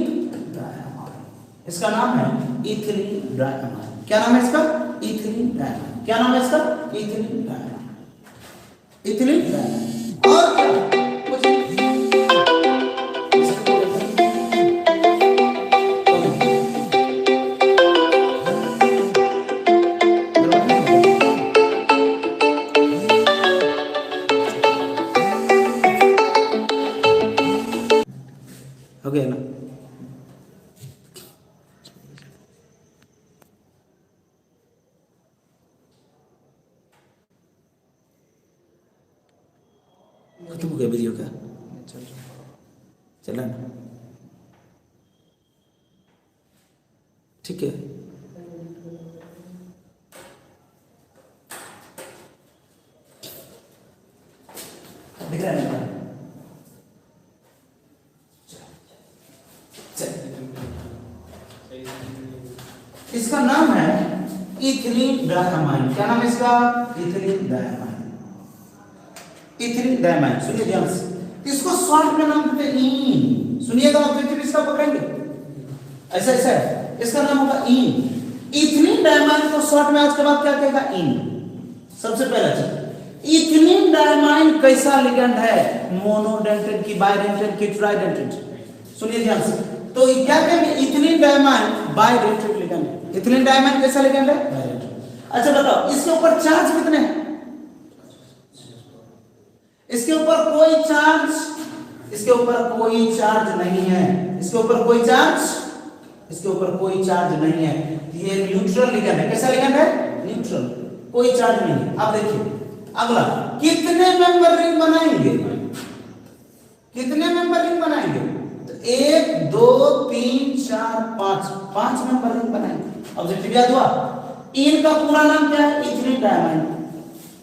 डायमाइन। इसका नाम है इथिलीन डायमाइन। क्या नाम है इसका? Ethylene diamine. क्या नाम है इसका? Ethylene diamine. Ethylene diamine. और क्या हो गया ना? खत्म हो गया वीडियो का? चला ना? ठीक है। दिख रहा है ना? इसका नाम है इथिलीन डायमाइन। क्या नाम है इसका? Ethylene diamine. Ethylene diamine. सुनिए ध्यान से, इसको शॉर्ट में नाम देते हैं इन। सुनिएगा, ऑब्जेक्टिव इसका पकड़ेंगे ऐसा ऐसा है, इसका नाम होगा इन। इथिलीन डायमाइन को शॉर्ट में आज के बाद क्या कहेगा? इन। सबसे पहला चीज, इथिलीन डायमाइन कैसा लिगेंड है? मोनोडेंटेड की बाइडेंटेड की ट्राइडेंटेड? सुनिए ध्यान से, तो क्या कहेंगे? इथिलीन डायमाइन बाइडेंटेड लिगेंड है। इथिलीन डायमाइन कैसा लिगेंड है? बाइडेंटेड। अच्छा बताओ, इसके ऊपर चार्ज कितने हैं? इसके ऊपर कोई चार्ज, इसके ऊपर कोई चार्ज नहीं है। इसके ऊपर कोई चार्ज, इसके ऊपर कोई चार्ज नहीं है। ये न्यूट्रल लिगेंड है। कैसा लिगेंड है? न्यूट्रल, कोई चार्ज नहीं है। अब देखिए अगला, कितने मेंबर रिंग बनाएंगे? कितने मेंबर रिंग बनाएंगे? तो 1 2 3 4 5, 5 मेंबर रिंग बनाएंगे। ऑब्जेक्टिव याद हुआ? इनका पूरा नाम क्या है? Ethylene diamine.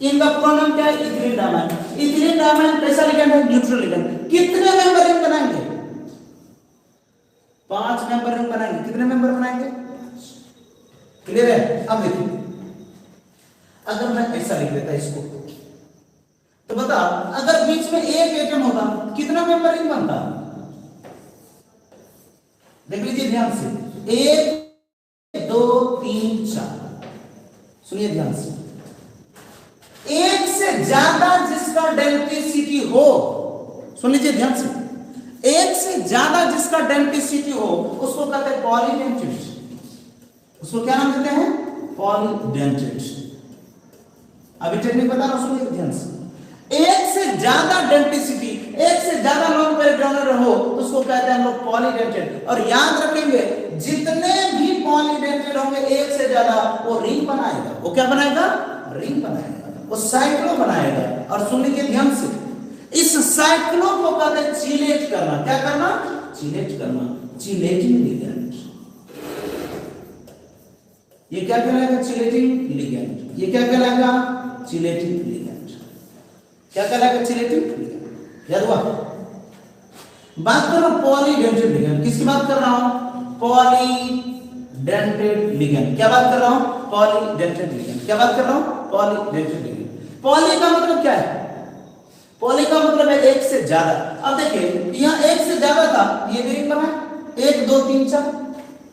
इनका पूरा नाम क्या है? Ethylene diamine. इथिलीन डायमाइन कैसा लिगेंड है? Neutral ligand. कितने मेंबर रिंग बनाएंगे? 5 मेंबर रिंग बनाएंगे। कितने मेंबर बनाएंगे? क्लियर है? अब देखिए, अगर मैं ऐसा लिख देता इसको, तो बता, अगर बीच में एक एटम होता कितना मेंबर रिंग बनता? देख लीजिए ध्यान से, 1 2 3 4। सुनिए ध्यान से, एक से ज्यादा जिसका डेंसिटी हो, सुन लीजिए ध्यान से, एक से ज्यादा जिसका डेंसिटी हो उसको कहते हैं पॉलीडेंटेड। उसको क्या नाम देते हैं? पॉलीडेंटेड। अभी टेक्निक बता रहा हूं, सुनिए ध्यान से। एक से ज्यादा डेंसिटी, एक से ज्यादा नॉन पेरिक डोनर हो तो उसको कहते हैं हम लोग पॉलीडेंटेड। और याद रखेंगे, जितने भी पॉलीडेंटेड होंगे एक से ज्यादा, वो रिंग बनाएगा। वो क्या बनाएगा? रिंग बनाएगा, वो साइक्लो बनाएगा। और सुन लीजिए ध्यान से, इस साइक्लो को कहते हैं चिलेट करना। क्या करना? चिलेट करना, चिलेटिंग लिगेंड। ये क्या कहलाएगा? Chelating ligand. ये क्या कहलाएगा? Chelating ligand. क्या कहलाएगा? Chelating ligand. याद हुआ? बात कर रहा हूं पॉलीडेंटेड लिगेंड। किसकी बात कर रहा हूं? Polydentate ligand. क्या बात कर रहा हूं? Polydentate ligand. क्या बात कर रहा हूं? Polydentate ligand. पॉली का मतलब क्या है? पॉली का मतलब है एक से ज्यादा। अब देखिए, यहां एक से ज्यादा था, ये भी रिंग बना 1 2 3 4।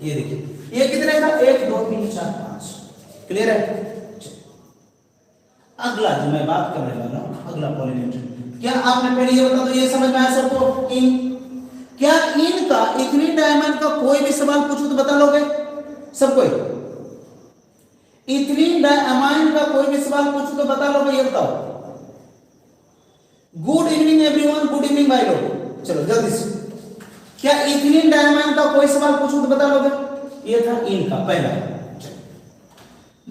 ये देखिए, ये कितने का? 1 2 3 4 5। क्लियर है? अगला जो मैं बात करने वाला हूं, अगला पॉलीडेंटेड। क्या आपने पहले ये बता दो, ये समझ में आया सबको? इन। क्या इन का, इथिलीन डायमाइन का कोई भी सवाल पूछूं तो बता लोगे सब कोई? इथिलीन डायमाइन का कोई भी सवाल पूछूं तो बता लोगे? ये बताओ। Good evening everyone. Good evening भाई लोग, चलो जल्दी से। क्या इथिलीन डायमाइन का कोई सवाल पूछूं तो बता लोगे? ये था इन का पहला।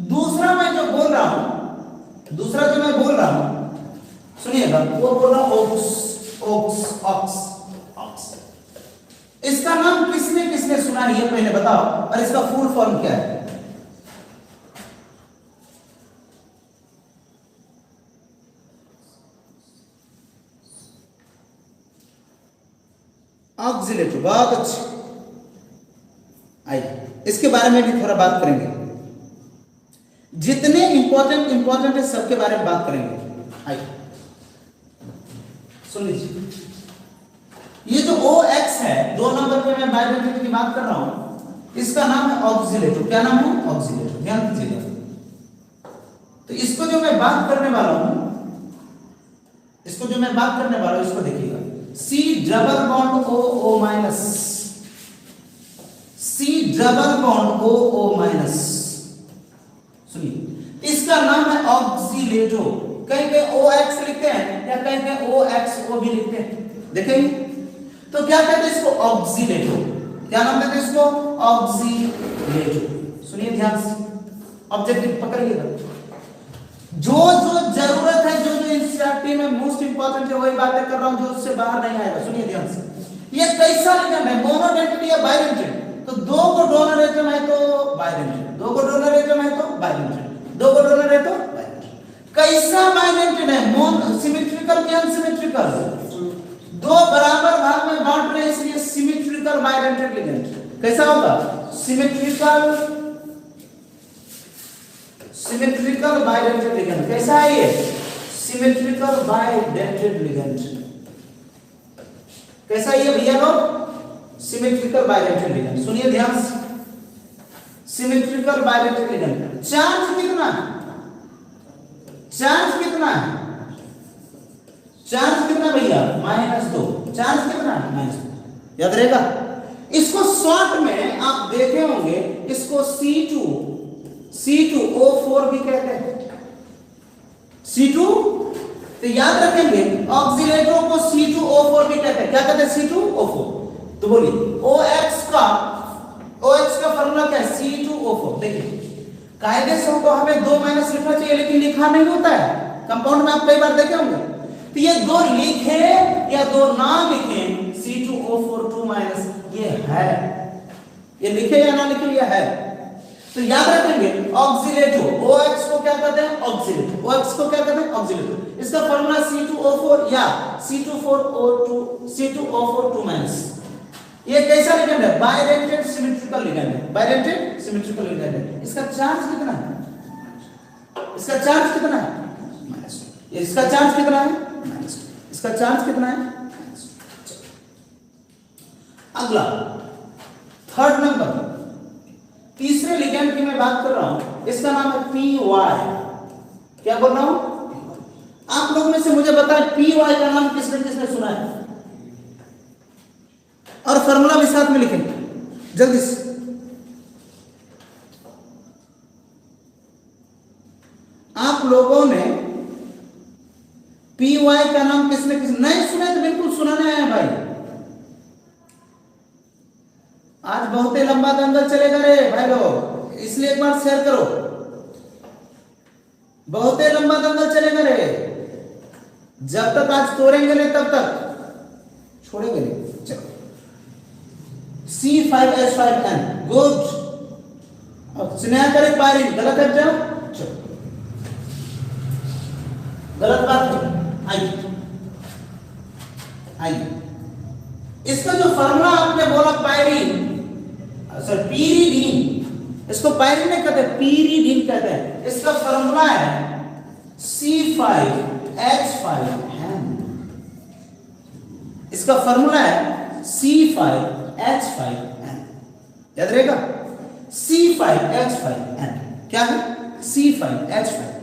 दूसरा मैं जो बोल रहा हूं, सुनिएगा, वो बोल रहा ओक्स, ओक्स, ऑक्स, ऑक्स। इसका नाम किसने किसने सुना है ये पहले बताओ, और इसका फुल फॉर्म क्या है? ऑक्सिलेटर। बहुत अच्छे, आइए इसके बारे में भी थोड़ा बात करेंगे। जितने इंपॉर्टेंट है सबके बारे में बात करेंगे। आइए सुन लीजिए, ये जो OX है, 2 नंबर पे मैं बाइडेंटेड की बात कर रहा हूं, इसका नाम है ऑक्सीलेटर। क्या नाम है? ऑक्सीलेटर। ध्यान दीजिएगा। तो इसको जो मैं बात करने वाला हूं, इसको देखिएगा, C double bond O minus, C double bond O minus, सुनिए, इसका नाम है ऑक्सीलेटो। कहीं पे OX लिखते हैं या कहीं पे OXO भी लिखते हैं, देखेंगे। तो क्या कहते हैं इसको? ऑक्सीलेटो। क्या नाम कहते हैं इसको? ऑक्सीलेटो। सुनिए ध्यान से, ऑब्जेक्टिव पकड़िएगा। जो जरूरत है, जो एनसीईआरटी में मोस्ट इंपॉर्टेंट है, वही बातें कर रहा हूं, जो उससे बाहर नहीं आएगा। सुनिए ध्यान से। ये कैसा लिगेंड है? मोनोडेंटेड या बाइडेंटेड? तो दो को डोनर एटम है तो बाइडेंटेड, दो को डोनर एटम है तो बाइडेंटेड, दो को डोनर है तो बाइडेंटेड। कैसा बाइडेंटेड है? मोन सिमेट्रिकल या अनसिमेट्रिकल? दो बराबर भाग में बांट रहे, इसलिए सिमेट्रिकल बाइडेंटेड लिगेंड। कैसा होगा? Symmetrical bidentate ligand. कैसा है ये? Symmetrical bidentate ligand. कैसा है ये भैया लोग? Symmetrical bidentate ligand. सुनिए ध्यान से, सिमेट्रिकल बाइडेंटेड लिगेंड। चार्ज कितना है? चार्ज कितना है? चार्ज कितना भैया? -2। चार्ज कितना है? -2। याद रहेगा। इसको शॉर्ट में आप देखे होंगे, इसको C2O4 भी कहते हैं। C2, तो याद रखेंगे ऑक्सीलेटरों को C2O4 भी कहते हैं। क्या कहते हैं? C2O4। तो बोलिए OX का फॉर्मूला क्या है? C2O4। देखिए, कायदे से तो हमें 2 माइनस लिखना चाहिए, लेकिन लिखा नहीं होता है। कंपाउंड में आप कई बार देखे होंगे। तो ये 2 लिखे या 2 ना लिखे, C2O4 2 माइनस, ये है। ये लिखे या ना लिखे, ये है। तो याद रखेंगे ऑक्सीलेटो, OX को क्या कहते हैं? ऑक्सीलेटो। OX को क्या कहते हैं? ऑक्सीलेटो। इसका फॉर्मूला C2O4 या C2O4 2 माइनस। ये कैसा लिगेंड है? बाइडेंटेड सिमेट्रिकल लिगेंड है। बाइडेंटेड सिमेट्रिकल लिगेंड है। इसका चार्ज कितना है? इसका चार्ज कितना है? -2। इसका चार्ज कितना है? -2। इसका चार्ज कितना है? -2। अगला, थर्ड नंबर, तीसरे लिगेंड की मैं बात कर रहा हूं। इसका नाम है PY। क्या बोल रहा हूं? आप लोगों में से मुझे बताएं, PY का नाम किसने किसने सुना है? और फॉर्मूला भी साथ में लिखें जल्दी से। आप लोगों ने PY का नाम किसने किसने नहीं सुना? तो बिल्कुल सुनाने आए भाई। आज बहुत ही लंबा दंगल चलेगा रे भाई लोग, इसलिए एक बार शेयर करो। बहुत ही लंबा दंगल चलेगा रे। जब तक आज तोड़ेंगे नहीं तब तक छोड़ेंगे नहीं। चलो, C5H5N, गुड। अब स्नेहा करे पायरिन, गलत है क्या? चलो, गलत बात आई। इसका जो फार्मूला आपने बोला पायरिन, सर पीरिडीन, इसको पायरिन नहीं कहते, पीरिडीन कहते हैं। इसका फार्मूला है C5H5N। इसका फार्मूला है C5H5N। याद रहेगा? C5H5N क्या है? C5H5N।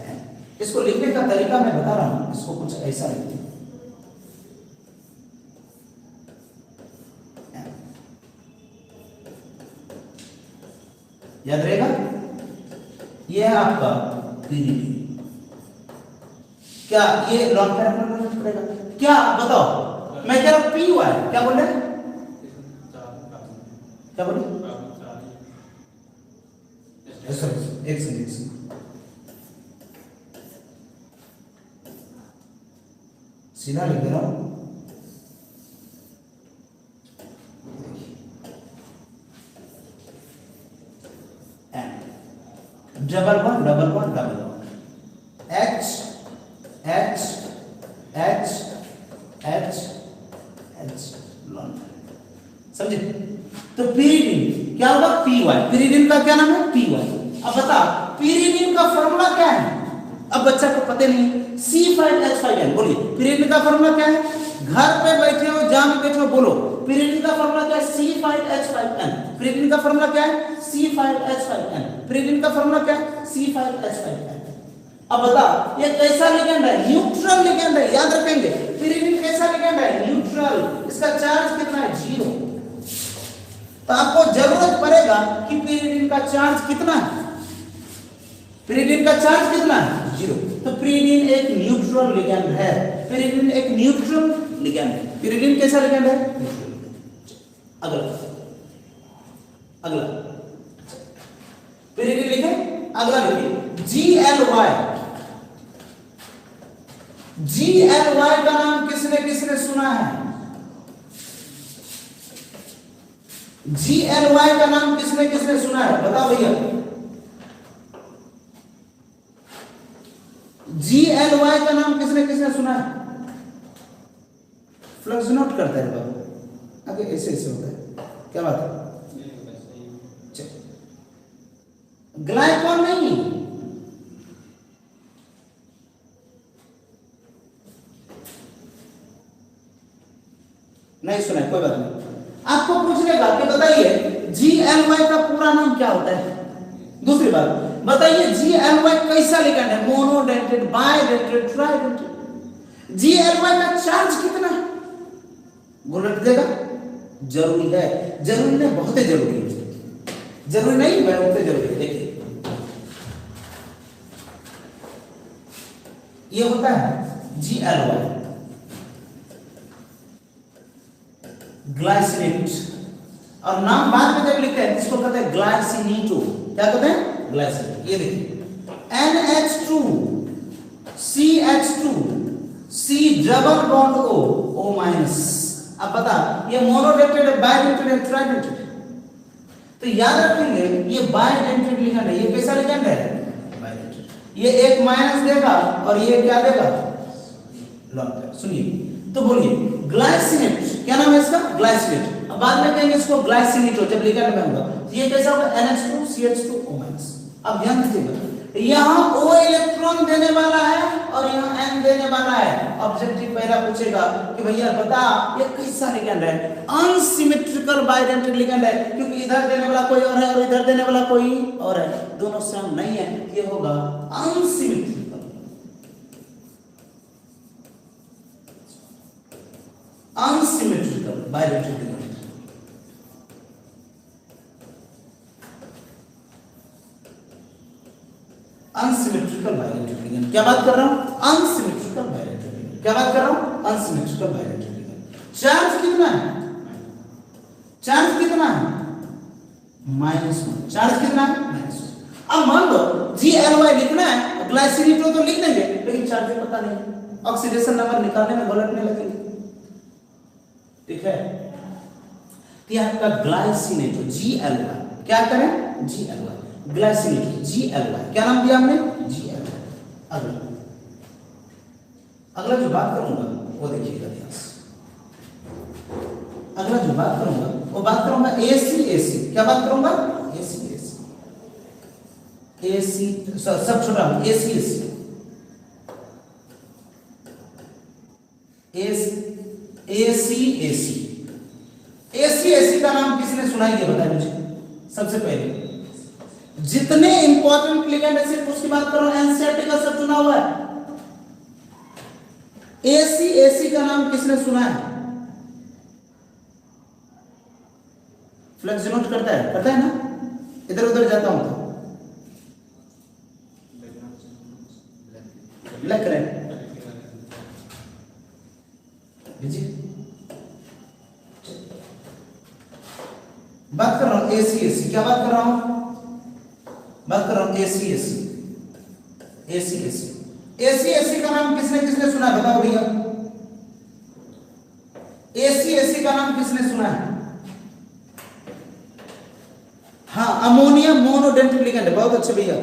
इसको लिखने का तरीका मैं बता रहा हूं। इसको कुछ ऐसा लिखते हैं, याद रहेगा? ये है आपका पीरियड। क्या ये लॉन्ग पैराग्राफ पड़ेगा? क्या बताओ? मैं कह रहा हूं PY। क्या बोल रहे? क्या बोले? एक सेकंड, सीधा लिख दे रहा हूं। Double one double one double one, H H H H H long. समझे? तो पीरिडिन क्या होगा? PY। पीरिडिन का क्या नाम है? PY। अब बता, पीरिडिन का फॉर्मूला क्या है? अब बच्चा को पता नहीं। C5H5N। बोलिए, पीरिडिन का फॉर्मूला क्या है? घर पे बैठे हो, जहां भी बैठे हो, बोलो pyridine का फॉर्मूला क्या है? C5H5N। pyridine का फॉर्मूला क्या है? C5H5N। pyridine का फॉर्मूला क्या है? C5H5N। अब बता, ये कैसा लिगेंड है? न्यूट्रल लिगेंड है, याद रखेंगे। pyridine कैसा लिगेंड है? न्यूट्रल। इसका चार्ज कितना है? 0। तो आपको जरूरत पड़ेगा कि pyridine का चार्ज कितना है? pyridine का चार्ज कितना है? 0। तो pyridine एक न्यूट्रल लिगेंड है। pyridine एक न्यूट्रल लिगेंड है। pyridine कैसा लिगेंड है? अगला अगला pyridine लिखे, अगला लिखिए GLY। GLY का नाम किसने किसने सुना है? GLY का नाम किसने किसने सुना है? बताओ भैया। GLY का नाम किसने किसने सुना है? फ्लक्स नोट करता है बाबू, आगे ऐसे ऐसे होता है, क्या बात है? ग्लाइकॉन नहीं, नहीं सुना, कोई बात नहीं। आपको पूछनेगा कि बताइए GLY का पूरा नाम क्या होता है? दूसरी बात बताइए, GLY कैसा लिगेंड है? Monodentate, bidentate, ट्राइडेंटेड। GLY का चार्ज कितना है? बुलेट देगा? जरूरी है? जरूरी नहीं, बहुत ही जरूरी है। जरूरी नहीं, बहुत ही जरूरी है। देखिए ये होता है GLY, ग्लाइसिनेट, और नाम बाद में जब लिखते हैं इसको कहते हैं ग्लाइसिनेटो। क्या कहते हैं? ग्लाइसिनेट। ये देखिए NH2 CH2 C double bond O minus. अब बता, ये मोनोडेंटेड है, बाइडेंटेड है, ट्राइडेंटेड? तो याद रखेंगे ये बाइडेंटेड लिगेंड है। ये कैसा लिगेंड है? बाइडेंटेड। ये एक माइनस देगा और ये क्या देगा? लॉन्ग। सुनिए तो बोलिए ग्लाइसिनेट, क्या नाम है इसका? ग्लाइसिनेट। अब बाद में कहेंगे इसको ग्लाइसिनेटो जब लिगेंड में होगा। ये कैसा होगा? NH2 CH2 O-। अब ध्यान दीजिएगा, यहां O इलेक्ट्रॉन देने वाला है और यहां N देने वाला है। ऑब्जेक्टिव पहला पूछेगा कि भैया बता ये कैसा लिगेंड है? अनसिमेट्रिकल बाइडेंटेड लिगेंड है, क्योंकि इधर देने वाला कोई और है और इधर देने वाला कोई और है, दोनों सेम नहीं है। ये होगा unsymmetrical. Unsymmetrical bidentate ligand. Unsymmetrical bidentate ligand. क्या बात कर रहा हूं? Unsymmetrical bidentate ligand. क्या बात कर रहा हूं? Unsymmetrical bidentate ligand. चार्ज कितना है? चार्ज कितना है? -1। चार्ज कितना है? -1। अब मान लो GLY लिखना है, ग्लाइसिनेटो तो लिख देंगे, लेकिन चार्ज पता नहीं, ऑक्सीडेशन नंबर निकालने में गलतने लगेंगे। ठीक है? तो आपका ग्लाइसिनेटो GLY, क्या करें? GLY glycinate GLY। क्या नाम दिया हमने? GLY। अगला अगला जो बात करूंगा वो देखिएगा ध्यान से। अगला जो बात करूंगा वो बात करूंगा AC। क्या बात करूंगा? AC सब छोटा AC का नाम किसने सुना है? ये बताइए मुझे सबसे पहले। जितने इंपॉर्टेंट लिगेंड है सिर्फ उसकी बात करो, एनसीईआरटी का सब चुना हुआ है। AC का नाम किसने सुना है? फ्लक्स नोट करता है ना? इधर उधर जाता हूं तो ब्लैक करें बात कर रहा हूं AC। क्या बात कर रहा हूं? बात कर रहा हूं AC का नाम किसने किसने सुना है? बताओ भैया, AC का नाम किसने सुना है? हाँ, अमोनियम मोनोडेंटेड लिगेंड है। बहुत अच्छे भैया,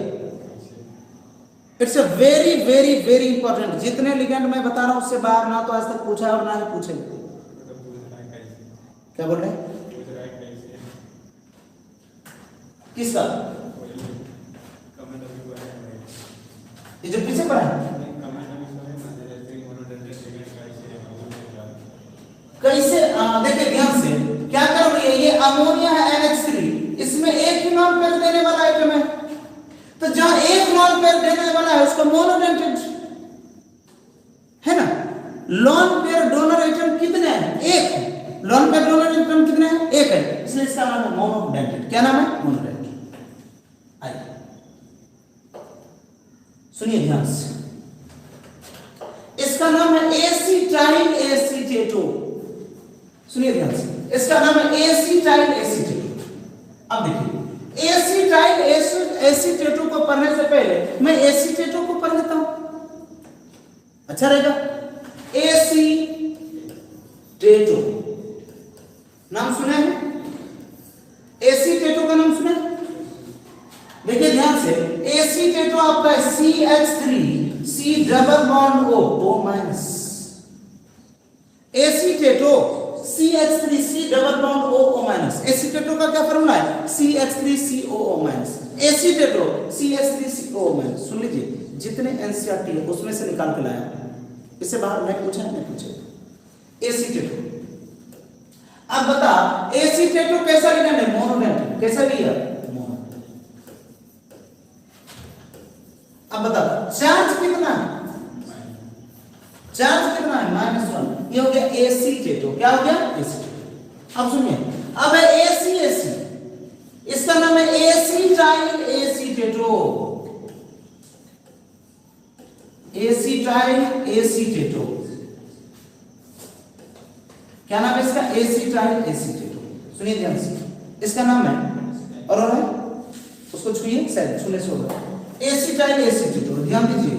it's a very very very important. जितने लिगेंड मैं बता रहा हूं उससे बाहर ना तो आज तक पूछा है और ना ही पूछेगा। क्या बोल रहे हैं? किसका? ये जो पीछे पड़ा है देखिए ध्यान से क्या कर रही है, ये अमोनिया है NH3, इसमें एक ही नॉन पेयर देने वाला आइटम है, तो जहां एक नॉन पेयर देने वाला है उसको मोनोडेंटेड है ना। लॉन पेयर डोनर आइटम कितने हैं? एक है। लॉन पेयर डोनर आइटम कितने हैं? एक है, इसलिए इसका नाम है मोनोडेंटेड। क्या नाम है? मोनोडेंटेड। आइए सुनिए ध्यान से, इसका नाम है एसिटाइल एसीटेटो। सुनिए ध्यान से, इसका नाम है एसिटाइल एसीटेटो। अब देखिए एसिटाइल एसीटेटो को पढ़ने से पहले मैं एसीटेटो को पढ़ लेता हूं, अच्छा रहेगा। एसीटेटो नाम सुना है? एसीटेटो का नाम सुना है? देखिए ध्यान से, एसीटेटो आपका CH3 C double bond O minus. Acetato CH3 C double bond O minus. Acetato का क्या फॉर्मूला है? CH3COO minus. एसीटेटो CH3COO minus. सुन लीजिए, जितने NCERT है उसमें से निकाल के लाया, इससे बाहर नहीं पूछे। एसीटेटो। अब बता, एसीटेटो कैसा लिखा है? मोनोडेंटेड। कैसा लिया? मोनो। अब बता चार्ज कितना है? चार्ज कितना है? -1। ये हो गया एसीटेटो। क्या हो गया? एसीटेटो। अब सुनिए, अब है ACAC, इसका नाम है एसिटाइल एसीटेटो। एसिटाइल एसीटेटो, क्या नाम है इसका? एसिटाइल एसीटेटो। सुनिए ध्यान से, इसका नाम है और है उसको छुइए, शायद छूने से होगा। एसिटाइल एसीटेटो, ध्यान दीजिए,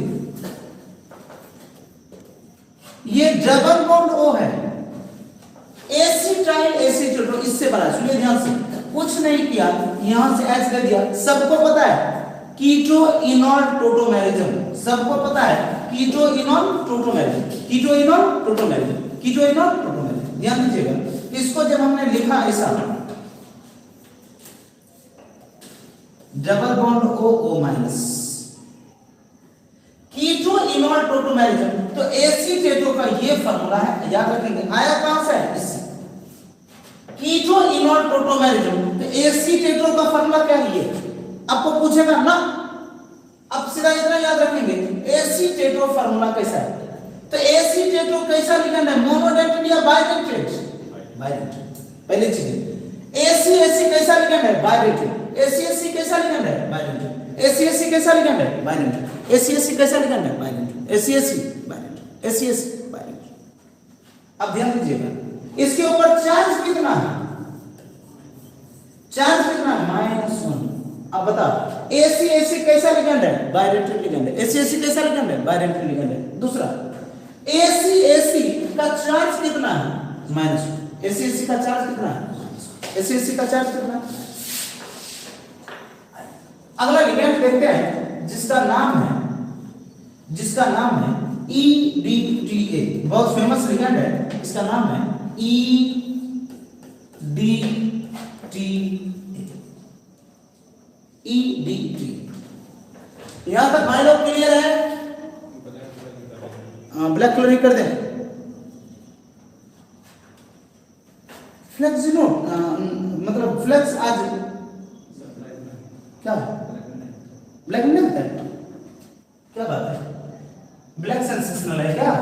ये डबल बॉन्ड O है। एसिटाइल एसीटेटो इससे बना है। सुनिए ध्यान से, कुछ नहीं किया, यहां से H दे दिया। सबको पता है कीटो इनॉल टोटोमेरिज्म, सबको पता है कीटो इनॉल टोटोमेरिज्म, कीटो इनॉल टोटोमेरिज्म, कीटो इनॉल टोटोमेरिज्म। ध्यान दीजिएगा, इसको जब हमने लिखा ऐसा डबल बॉन्ड O माइनस, कीटो इनॉल टोटोमेरिज्म, तो एसीटेटो का ये फार्मूला है, याद रखेंगे। आया कहां से? इससे। कीटो इनॉल टोटोमेरिज्म, तो एसीटेटो का फार्मूला क्या है? ये आपको पूछेगा ना, अब सीधा इतना याद रखेंगे, एसीटेटो फार्मूला कैसा है? तो एसीटेटो कैसा लिखना है? मोनोडेंटेड या बाइडेंटेड? बाइडेंटेड। पहली चीज, एसी कैसा लिखना है? बाइडेंटेड। एसी कैसा लिखना है? बाइडेंटेड। एसी कैसा लिखना है? बाइडेंटेड। एसी कैसा लिखना है? Bidentate. AC bidentate. AC bidentate. अब ध्यान दीजिएगा, इसके ऊपर चार्ज कितना है? चार्ज कितना है? -1। अब बता, एसी कैसा लिगेंड है? बाइडेंटेड लिगेंड है। एसी कैसा लिगेंड है? बाइडेंटेड लिगेंड है। दूसरा, एसी का चार्ज कितना है? -1। एसी का चार्ज कितना है? एसी का चार्ज कितना है? अगला लिगेंड देखते हैं जिसका नाम है EDTA, बहुत फेमस लिगेंड है, इसका नाम है EDTA। यहां तक भाई लोग क्लियर है? ब्लैक कलर ही कर दे। फ्लेक्स मतलब फ्लेक्स आज क्या ब्लैक नहीं होता है? क्या बात है, ब्लैक सेंसेशनल है क्या?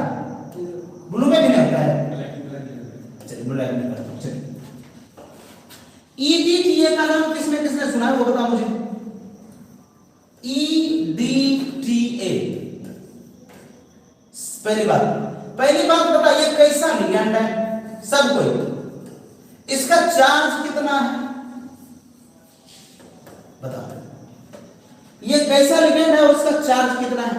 ब्लू में भी नहीं होता है? चलिए ब्लैक में करता हूं। चलिए, EDTA का नाम किसने सुना है वो बता मुझे। EDTA, पहली बात बता, ये कैसा लिगेंड है? सब कोई, इसका चार्ज कितना है बता। ये कैसा लिगेंड है, उसका चार्ज कितना है?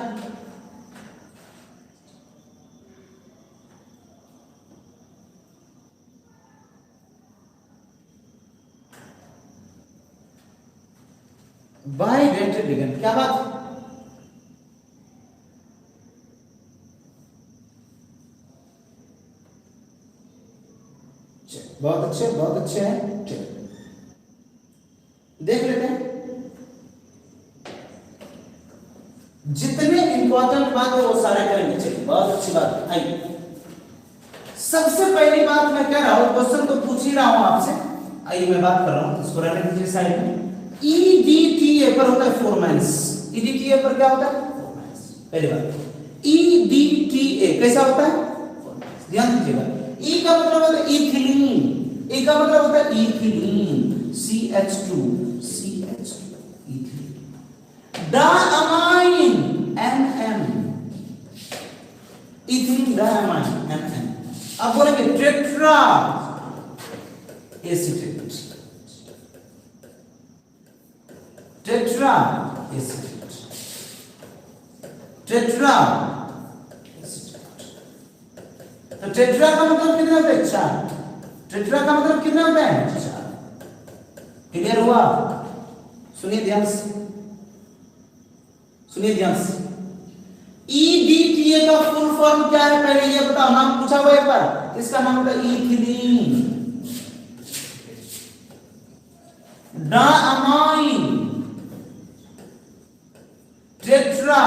Bidentate ligand. क्या बात? बहुत अच्छे हैं। देख लेते हैं, जितने इंपॉर्टेंट बात है वो सारे करेंगे। चलिए, बहुत अच्छी बात। आइए, सबसे पहली बात मैं कह रहा हूं, क्वेश्चन तो पूछ ही रहा हूं आपसे, आइए मैं बात कर रहा हूं, इसको रहने दीजिए साइड में। ईडीटीए पर होता है फोरमैंस। ईडीटीए पर क्या होता है? फोरमैंस। पहली बात ईडीटीए कैसा होता है? फोरमैंस। ध्यान दीजिएगा, ई का मतलब होता है इथिलीन, ई का मतलब होता है ethylene, CH2 ethylene. Diamine NN, ethylene diamine NN। अब बोलेंगे tetra acetate, tetra acetate, tetra acetate. तो टेट्रा का मतलब कितने होते हैं? 4। टेट्रा का मतलब कितने होते हैं? 4। क्लियर हुआ? सुनिए ध्यान से, सुनिए ध्यान से। ईडीटीए का फुल फॉर्म क्या है पहले ये बताओ, नाम पूछा हुआ एक बार, इसका नाम होता है ethylene diamine tetra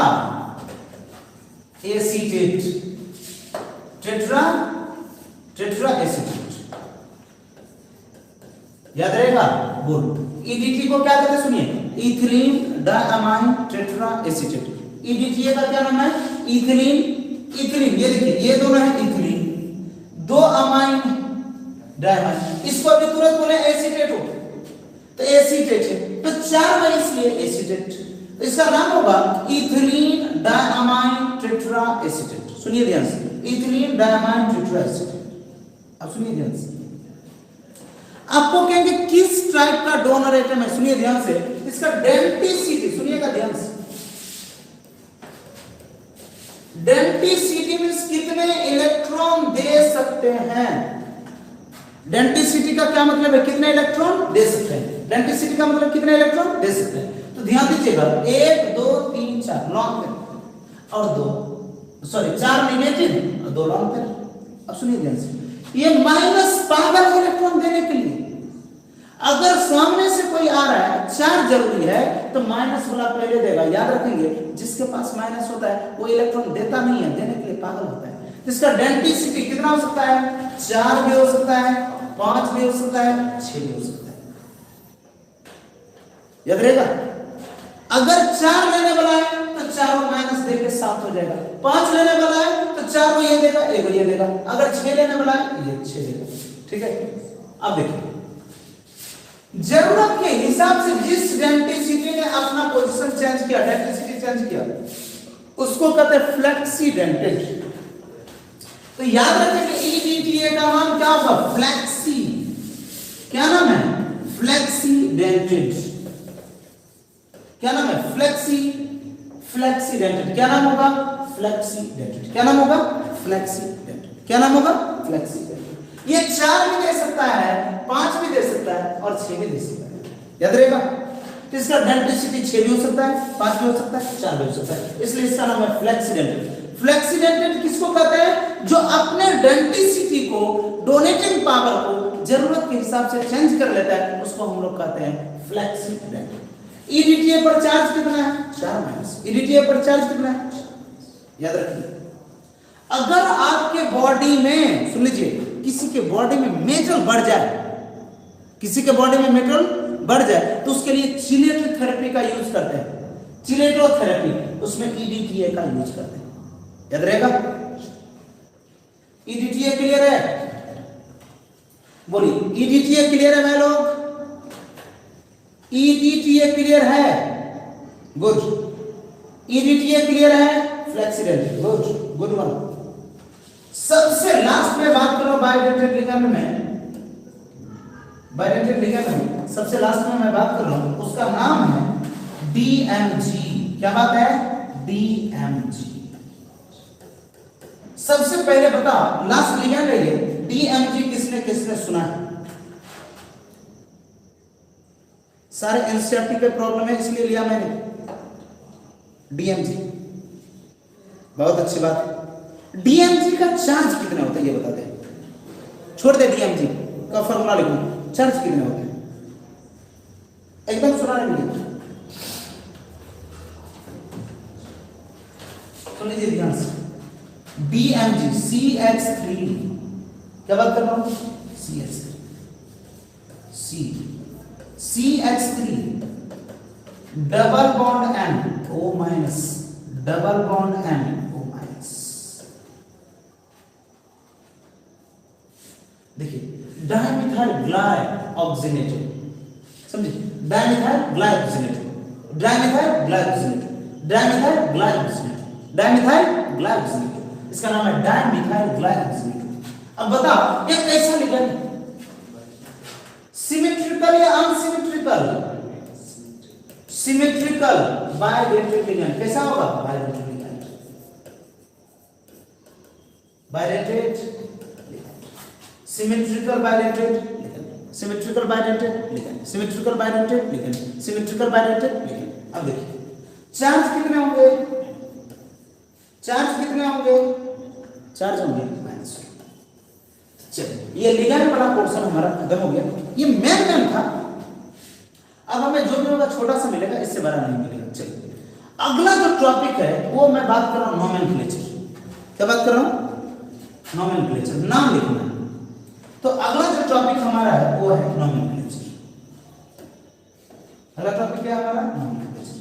acetate, tetra acetate. याद रहेगा? बोल। ईडीटी को क्या कहते हैं? सुनिए, ethylene diamine tetra acetate. EDTA का क्या नाम है? इथिलीन, इथिलीन, ये देखिए ये दोनों है इथिलीन, 2 अमाइन डायमाइन, इसको अभी तुरंत बोले एसीटेट हो तो एसीटेट है, तो 4 बार इसलिए एसीटेट, तो इसका नाम होगा इथिलीन डायमाइन टेट्रा एसीटेट। सुनिए ध्यान से, इथिलीन डायमाइन टेट्रा एसीटेट। अब सुनिए ध्यान से, आपको कहेंगे किस टाइप का डोनर एटम है? सुनिए ध्यान से, इसका डेंसिटी सुनिएगा ध्यान से। डेंसिटी मींस कितने इलेक्ट्रॉन दे सकते हैं। डेंसिटी का क्या मतलब है? कितने इलेक्ट्रॉन दे सकते हैं। डेंसिटी का मतलब कितने इलेक्ट्रॉन दे सकते हैं। तो ध्यान दीजिएगा, 1 2 3 4 लॉन्ग पेयर और 2 सॉरी 4 नेगेटिव और 2 लॉन्ग पेयर। अब सुनिए ध्यान से, ये माइनस पावर इलेक्ट्रॉन देने के लिए अगर सामने से कोई आ रहा है, 4 जरूरी है तो माइनस वाला पहले देगा। याद रखेंगे, जिसके पास माइनस होता है वो इलेक्ट्रॉन देता नहीं है, देने के लिए पागल होता है। इसका डेंसिटी कितना हो सकता है? 4 भी हो सकता है, 5 भी हो सकता है, 6 भी हो सकता है। याद रहेगा, अगर 4 लेने वाला है तो 4 माइनस देके 7 हो जाएगा, 5 लेने वाला है तो 4 को ये देगा, 1 को ये देगा, अगर 6 लेने वाला है ये 6 देगा। ठीक है, अब देखिए, जरूरत के हिसाब से जिस डेंसिटी ने अपना पोजीशन चेंज किया, डेंसिटी चेंज किया, उसको कहते हैं फ्लेक्सीडेंटेड। तो याद रखें कि ईडीटीए का नाम क्या होगा? फ्लेक्सी। क्या नाम है? फ्लेक्सीडेंटेड। क्या नाम है? फ्लेक्सीडेंटेड। क्या नाम होगा? फ्लेक्सीडेंटेड। क्या नाम होगा? फ्लेक्सीडेंटेड। क्या नाम होगा? फ्लेक्सीडेंटेड। ये 4 भी दे सकता है, 5 भी दे सकता है और 6 भी दे सकता है। याद रहेगा, तो इसका डेंसिटी 6 भी हो सकता है, 5 भी हो सकता है, 4 भी हो सकता है, इसलिए इसका नाम है फ्लेक्सीडेंटेड। फ्लेक्सीडेंटेड किसको कहते हैं? जो अपने डेंसिटी को, डोनेटिंग पावर को जरूरत के हिसाब से चेंज कर लेता है, उसको हम लोग कहते हैं फ्लेक्सीडेंटेड। ईडीटीए पर चार्ज कितना है? 4 माइनस। ईडीटीए पर चार्ज कितना है? याद रखिए, अगर आपके बॉडी में, सुन लीजिए, किसी के बॉडी में मेटल बढ़ जाए, किसी के बॉडी में मेटल बढ़ जाए तो उसके लिए चिलेटो थेरेपी का यूज करते हैं। चिलेटो थेरेपी, उसमें ईडीटीए का यूज करते हैं। याद रहेगा, ईडीटीए क्लियर है? बोलिए, ईडीटीए क्लियर है भाई लोग? ईडीटीए क्लियर है? गुड। ईडीटीए क्लियर है? फ्लेक्सीडेंटेड, गुड, गुड वन। सबसे लास्ट में बात करो बायोडेंटेड लिगेंड में, बायोडेंटेड लिगेंड में सबसे लास्ट में मैं बात कर रहा हूं, उसका नाम है डीएमजी। क्या बात है? डीएमजी। सबसे पहले बता, लास्ट लिगेंड है ये, डीएमजी किसने किसने सुना है? सारे एनसीईआरटी के प्रॉब्लम है इसलिए लिया मैंने डीएमजी। बहुत अच्छी बात है। डीएमजी का चार्ज कितने होते हैं ये बता दे। छोड़ दे डीएमजी का फॉर्मूला लिखो, चार्ज कितने होते हैं एकदम सुनाने मिले। सुन लीजिए ध्यान से, डीएमजी CH3 क्या बात कर रहा हूं? CH3 double bond N O minus, double bond N O minus. देखिए डायमिथाइल ग्लाइऑक्सिनेटेड, समझे? डायमिथाइल ग्लाइऑक्सिनेटेड, डायमिथाइल ग्लाइऑक्सिनेटेड, डायमिथाइल ग्लाइऑक्सिनेटेड, डायमिथाइल ग्लाइऑक्सिनेटेड, इसका नाम है डायमिथाइल ग्लाइऑक्सिनेटेड। अब बताओ ये कैसा लिगेंड है? सिमेट्रिकल या अनसिमेट्रिकल? Symmetrical bilateral ligand. कैसा होगा? Bilateral ligand, bilateral, symmetrical bilateral ligand, symmetrical bilateral ligand, symmetrical bilateral ligand, symmetrical bilateral ligand. अब देखिए चार्ज कितने होंगे? चार्ज कितने होंगे? चार्ज होंगे माइनस। चलिए ये लिगेंड वाला पोर्शन हमारा खत्म हो गया। ये मेन था। अब हमें जो भी होगा छोटा सा मिलेगा, इससे बड़ा नहीं मिलेगा। चलिए अगला जो टॉपिक है वो मैं बात कर रहा हूं नोमेनक्लेचर। क्या बात कर रहा हूं? नोमेनक्लेचर, नाम लिखना है। तो अगला जो टॉपिक हमारा है वो है नोमेनक्लेचर। अगला टॉपिक क्या है हमारा? नोमेनक्लेचर।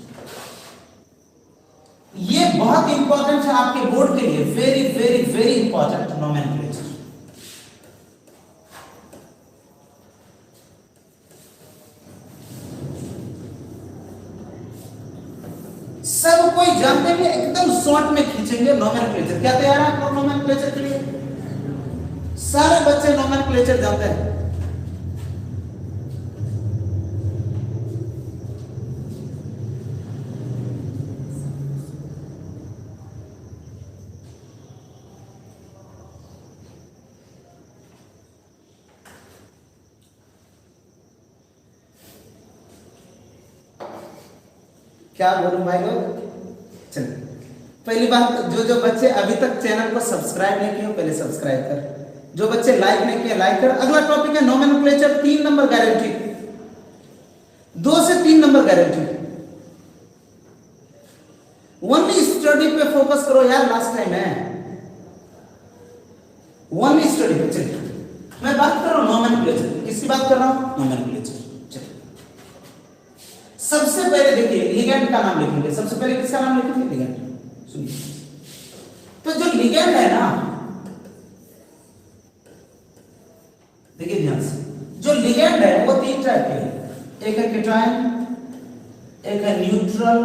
ये बहुत इंपॉर्टेंट है आपके बोर्ड के लिए, very very very important nomenclature. सब कोई जानते हैं, एकदम शॉर्ट में खींचेंगे नोमेनक्लेचर। क्या तैयार है आप लोग नोमेनक्लेचर के लिए? सारे बच्चे नोमेनक्लेचर जानते हैं। क्या बोलूं भाई लोग? चलिए पहली बात, जो बच्चे अभी तक चैनल को सब्सक्राइब नहीं किए पहले सब्सक्राइब कर, जो बच्चे लाइक नहीं किए लाइक कर। अगला टॉपिक है नोमेनक्लेचर। 3 नंबर गारंटी, 2 से 3 नंबर गारंटी। ओनली स्टडी पे फोकस करो यार, लास्ट टाइम है। ओनली स्टडी पे। चलिए मैं बात कर रहा हूं नोमेनक्लेचर। किसकी बात कर रहा हूं? नोमेनक्लेचर। सबसे पहले देखिए लिगेंड का नाम लिखेंगे। सबसे पहले किसका नाम लिखेंगे? लिगेंड। सुनिए, तो जो लिगेंड है ना, देखिए ध्यान से, जो लिगेंड है वो 3 टाइप के हैं। एक है केटायन, एक है न्यूट्रल,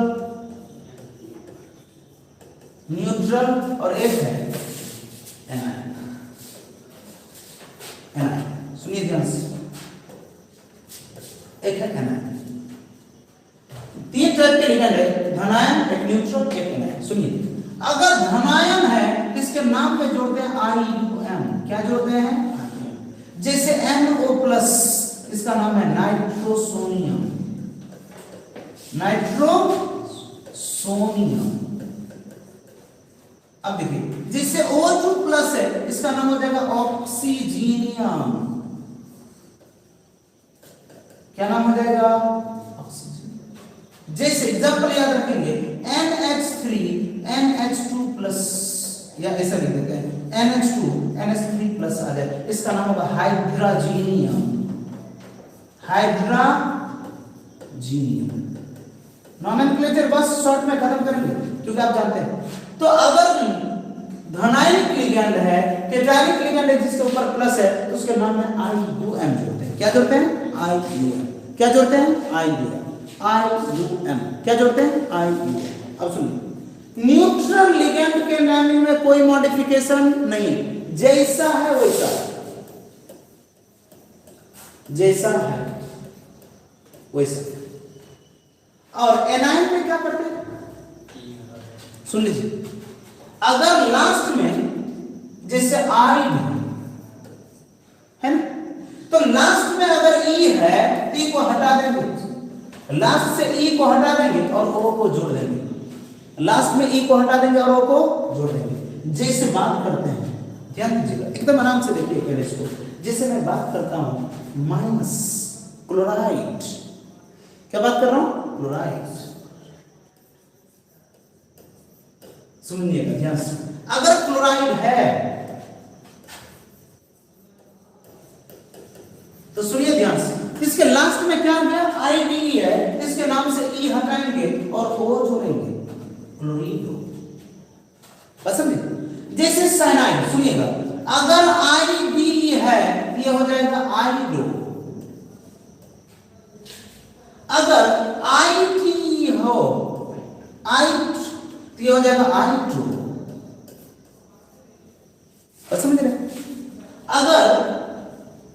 और एक है एनायन। सुनिए ध्यान से, एक है एनायन। 3 टाइप के लिगेंड है, धनायन, एक न्यूट्रल, एक एनायन। सुनिए, अगर धनायन है इसके नाम पे जोड़ते हैं IUM। क्या जोड़ते हैं? जैसे NO+, इसका नाम है नाइट्रोसोनियम, नाइट्रोसोनियम। अब देखिए जिससे O2+ है इसका नाम हो जाएगा ऑक्सीजीनियम। क्या नाम हो जाएगा? जैसे एग्जांपल याद रखेंगे, NH3 NH2+, या ऐसा लिख देते हैं NH2 NH3+ आ जाए, इसका नाम होगा हाइड्रोजीनियम। नोमेनक्लेचर बस शॉर्ट में खत्म करेंगे क्योंकि आप जानते हैं। तो अगर धनायनिक लिगेंड है, केटायनिक लिगेंड है जिसके ऊपर प्लस है, तो उसके नाम में IUM जोड़ते हैं। क्या जोड़ते हैं? IUM। क्या जोड़ते हैं? IUM। क्या जोड़ते हैं? IUM। अब सुनिए, न्यूट्रल लिगेंड के नेमिंग में कोई मॉडिफिकेशन नहीं, जैसा है वैसा, जैसा है वैसा। और एनायन में क्या करते हैं? सुन लीजिए, अगर लास्ट में जैसे I है ना, तो लास्ट में अगर E है तो E को हटा देंगे, लास्ट से E को हटा देंगे और O को जोड़ देंगे। लास्ट में E को हटा देंगे और O को जोड़ देंगे। जैसे बात करते हैं, ध्यान दीजिएगा, एकदम आराम से देखिए पहले इसको। जैसे मैं बात करता हूं माइनस क्लोराइड, क्या बात कर रहा हूं? क्लोराइड। सुनिएगा ध्यान से, अगर क्लोराइड है तो सुनिए ध्यान से, इसके लास्ट में क्या गया, आईडी है, इसके नाम से ई हटाएंगे और ओ जोड़ेंगे, क्लोरीन। पसंद है? जैसे साइनाइड, सुनिएगा, अगर आईडी है ये हो जाएगा आईडो, अगर आईटी हो आइट तो ये हो जाएगा आइट्रो। समझ रहे? अगर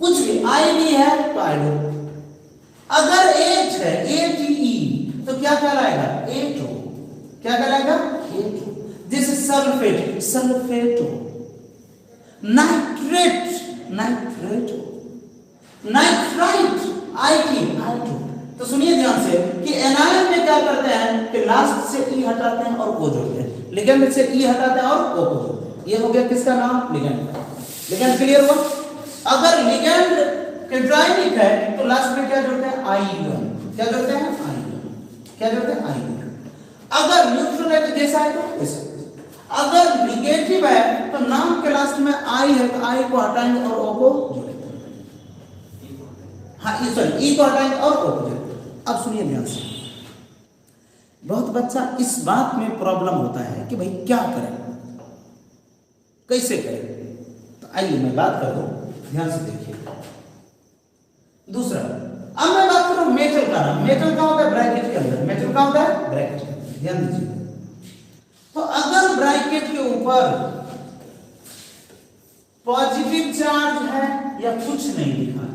कुछ भी आईडी है तो आईडो, अगर एच है एटीई तो क्या कहलाएगा, एटो। क्या कहलाएगा, एटो। जैसे sulphate, sulphato, nitrate, nitrato, nitrite, ite, ito. तो सुनिए ध्यान से कि एनायन में क्या करते हैं कि लास्ट से ई हटाते हैं और ओ जोड़ते हैं, लिगेंड से ई हटाते हैं और ओ को जोड़ते हैं। ये हो गया किसका नाम, लिगेंड का। लिगेंड क्लियर हुआ? अगर लिगेंड टेट्राइनिक है तो लास्ट में क्या जोड़ते हैं, आयन। क्या जोड़ते हैं, आयन। क्या जोड़ते हैं, आयन। अगर न्यूट्रल है तो जैसा है तो वैसा। अगर नेगेटिव है तो नाम के लास्ट में आई है तो आई को हटाएंगे और ओ को जोड़ेंगे। हाँ सॉरी, ई को हटाएंगे और ओ को जोड़ेंगे। अब सुनिए ध्यान से, बहुत बच्चा इस बात में प्रॉब्लम होता है कि भाई क्या करें, कैसे करें। तो आइए मैं बात कर दूं, ध्यान से देखिए। दूसरा, अब मैं बात करूं मेटल का नाम। मेटल का होता है ब्रैकेट के अंदर, मेटल का होता है ब्रैकेट के अंदर, ध्यान दीजिए। तो अगर ब्रैकेट के ऊपर पॉजिटिव चार्ज है या कुछ नहीं लिखा,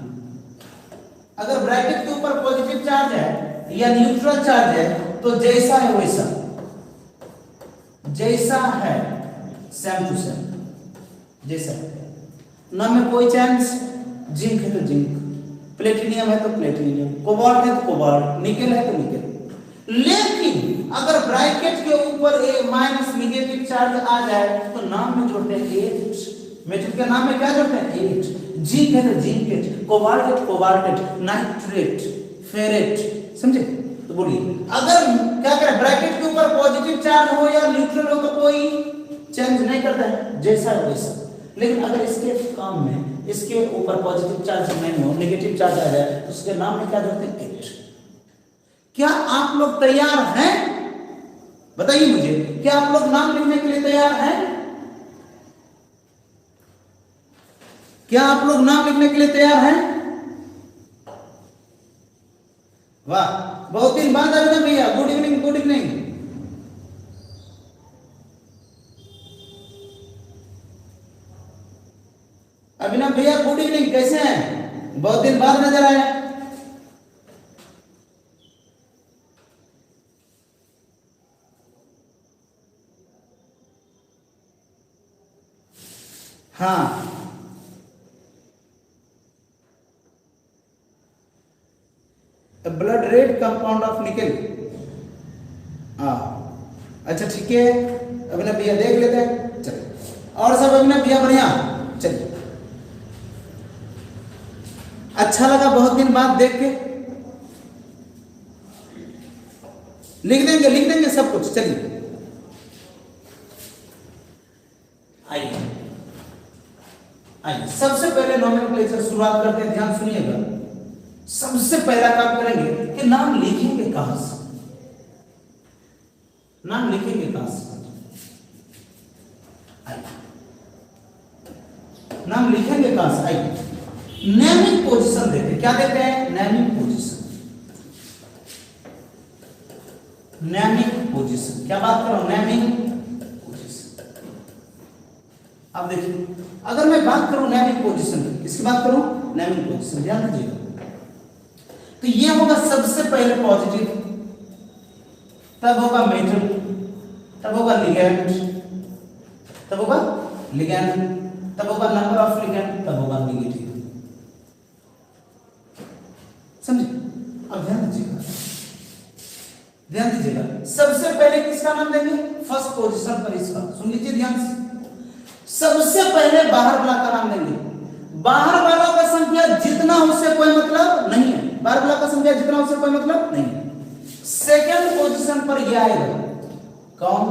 अगर ब्रैकेट के ऊपर पॉजिटिव चार्ज है या न्यूट्रल चार्ज है तो जैसा है वैसा, जैसा है सेम टू सेम, जैसा नाम में कोई चेंज। जिंक है तो जिंक, प्लेटिनियम है तो प्लेटिनियम, कोबाल्ट है तो कोबाल्ट, निकेल है तो निकेल। लेकिन अगर ब्रैकेट के ऊपर ए माइनस नेगेटिव चार्ज आ जाए तो नाम में जोड़ते हैं 8। मेटल के नाम में क्या जोड़ते हैं, 8। जिंक है तो जिंकेट, कोबाल्ट है तो कोबाल्टेट, नाइट्रेट, फेरेट। समझे? तो बोलिए, अगर क्या करें, ब्रैकेट के ऊपर पॉजिटिव चार्ज हो या न्यूट्रल हो तो कोई चेंज नहीं करता है, जैसा है वैसा। लेकिन अगर इसके काम में इसके ऊपर पॉजिटिव चार्ज नहीं हो, नेगेटिव चार्ज आ जाए तो उसके नाम में क्या जोड़ते हैं, 8। क्या आप लोग तैयार हैं? बताइए मुझे, क्या आप लोग नाम लिखने के लिए तैयार हैं? क्या आप लोग नाम लिखने के लिए तैयार हैं? वाह, बहुत दिन बाद आ गए भैया। Good evening, good evening. Abhinav भैया गुड इवनिंग, कैसे हैं? बहुत दिन बाद नजर आए। हाँ, blood red compound of nickel. हाँ अच्छा ठीक है, अभिनव भैया देख लेते हैं। चलिए, और सब अभिनव भैया बढ़िया। चलिए, अच्छा लगा बहुत दिन बाद देख के। लिख देंगे सब कुछ। चलिए आइए सबसे पहले नोमेनक्लेचर शुरुआत करते हैं। ध्यान सुनिएगा, सबसे पहला काम करेंगे कि नाम लिखेंगे कहां से, नाम लिखेंगे कहां से। नाम लिखेंगे कहां से, आइए नेमिंग पोजीशन देते हैं। क्या देते हैं, नेमिंग पोजीशन। नेमिंग पोजीशन, क्या बात कर रहा हूं, नेमिंग पोजीशन। अब देखिए, अगर मैं बात करूं नेमिंग पोजीशन की, किसकी बात करूं, नेमिंग पोजीशन। ध्यान दीजिएगा, तो ये होगा सबसे पहले पॉजिटिव, तब होगा मेटल, तब होगा लिगेंड, तब होगा लिगेंड, तब होगा नंबर ऑफ लिगेंड, तब होगा नेगेटिव। समझे? अब ध्यान दीजिएगा, ध्यान दीजिएगा, सबसे पहले किसका नाम देंगे, फर्स्ट पोजीशन पर इसका। सुन लीजिए ध्यान से, सबसे पहले बाहर वाला का नाम देंगे। बाहर वाला का संख्या जितना उससे कोई मतलब नहीं है, बाहर वाला का संख्या जितना उससे कोई मतलब नहीं है। सेकंड पोजीशन पर यह आएगा, कौन,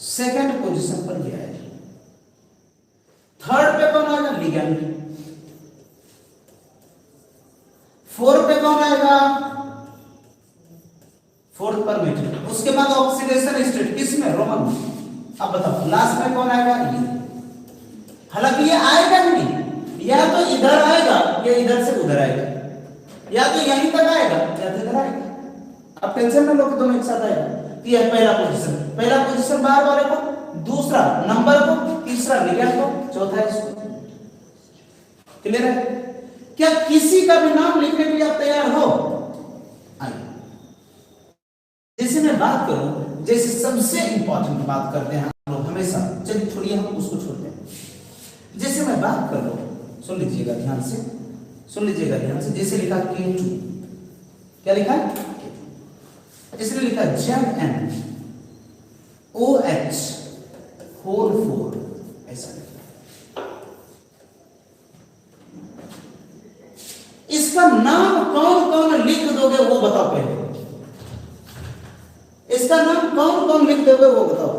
सेकंड पोजीशन पर यह आएगा। थर्ड पे कौन आएगा, लिगेंड। परमिटेड। उसके बाद ऑक्सीडेशन स्टेट किसमें, रोमन में। अब बताओ लास्ट में कौन आएगा, ये। हालांकि ये आएगा ही नहीं, या तो इधर आएगा या इधर से उधर आएगा, या तो यहीं तक आएगा या तो इधर आएगा। अब टेंशन ना लो कि दोनों एक साथ आएगा। ये है पहला पोजीशन बाहर वाले को, दूसरा नंबर को, तीसरा लिगेंड को, चौथा इसको। क्लियर है? क्या किसी का भी नाम लिखने के लिए आप तैयार हो? आइए, जैसे मैं बात करूं, जैसे सबसे इंपॉर्टेंट बात करते हैं हम लोग हमेशा, चलिए छोड़िए हम उसको छोड़ते हैं। जैसे मैं बात कर रहा हूं, सुन लीजिएगा ध्यान से, सुन लीजिएगा ध्यान से। जैसे लिखा K2, क्या लिखा है, इसने लिखा ZnOH 4 ऐसा लिखा। इसका नाम कौन कौन लिख दोगे वो बताओ पहले, इसका नाम कौन कौन लिख दोगे वो बताओ।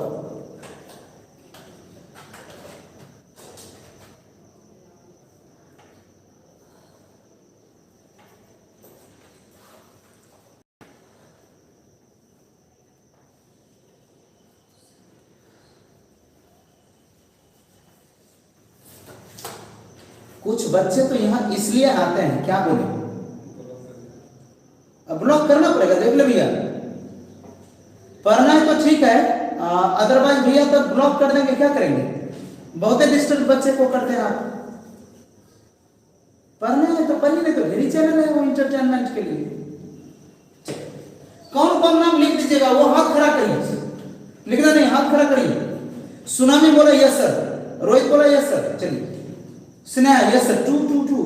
कुछ बच्चे तो यहां इसलिए आते हैं, क्या बोले, अब ब्लॉक करना पड़ेगा, देख ले भैया। पढ़ना है तो ठीक है, अदरवाइज भैया तब ब्लॉक कर देंगे, क्या करेंगे, बहुत डिस्टर्ब बच्चे को करते हैं आप। पढ़ना है तो पढ़िए, नहीं तो मेरी चैनल है वो एंटरटेनमेंट के लिए। कौन कौन नाम लिख दीजिएगा, वो हाथ खड़ा करिए, लिखना नहीं, हाथ खड़ा करिए। सुनामी बोला यस सर, रोहित बोला यस सर, चलिए। स्नेहा यस सर, 222,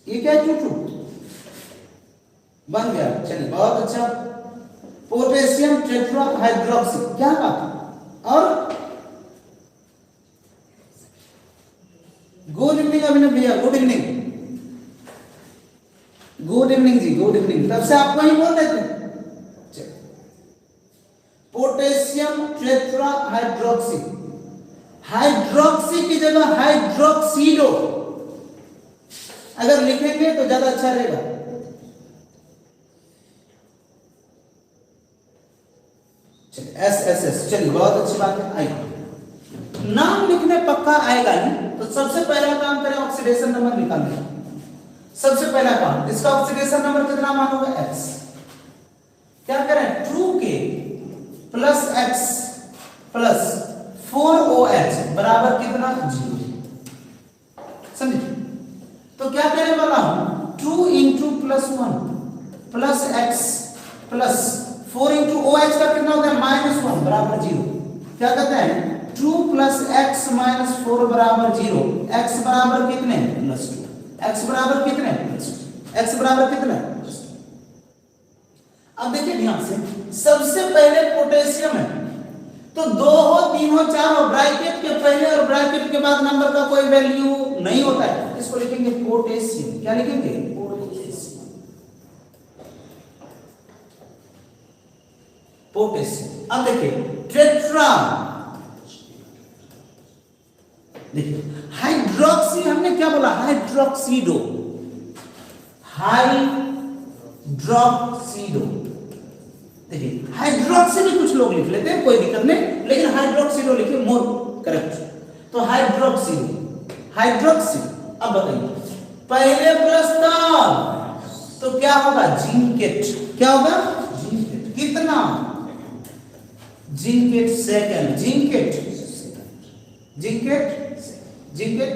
ये क्या है 22 बन गया, चलिए बहुत अच्छा। पोटेशियम टेट्रा हाइड्रोक्सी, क्या बात। और गुड इवनिंग अभिनव भैया, गुड इवनिंग, गुड इवनिंग जी, गुड इवनिंग। तब से आप वही बोल रहे थे। पोटेशियम टेट्रा हाइड्रोक्सी, हाइड्रोक्सी की जगह हाइड्रोक्सीडो अगर लिखेंगे तो ज्यादा अच्छा रहेगा। SSS, चलिए बहुत अच्छी बात है। आइए, नाम लिखने पक्का आएगा ही, तो सबसे पहला काम करें ऑक्सीडेशन नंबर निकालने। सबसे पहला काम, इसका ऑक्सीडेशन नंबर कितना मानोगे, X। क्या करें, 2K plus X plus 4OH बराबर कितना, 0। समझे? तो क्या कहने वाला हूं, 2 into plus 1 plus X plus 4 into OH का कितना होता है, -1 बराबर 0। क्या कहते हैं, 2 प्लस X माइनस 4 बराबर 0। X बराबर कितने, +2। X बराबर कितने, +2। X बराबर कितने, +2। अब देखिए ध्यान से, सबसे पहले पोटेशियम है, तो 2 हो 3 हो 4 हो, ब्रैकेट के पहले और ब्रैकेट के बाद नंबर का कोई वैल्यू नहीं होता है, इसको लिखेंगे पोटेशियम। क्या लिखेंगे, पोटेशियम। पोटेशियम। अब देखिए टेट्रा, देखिए हाइड्रोक्सी, हमने क्या बोला, हाइड्रोक्सीडो, हाइड्रोक्सीडो। देखिए हाइड्रोक्सी भी कुछ लोग लिख लेते हैं, कोई दिक्कत नहीं, लेकिन हाइड्रोक्सीडो लिखिए, मोर करेक्ट। तो हाइड्रोक्सीडो, हाइड्रोक्सी। अब बताइए पहले प्रस्ताव तो क्या होगा, जिंकेट। क्या होगा, जिंकेट। कितना, zincate second, zincate zincate zincate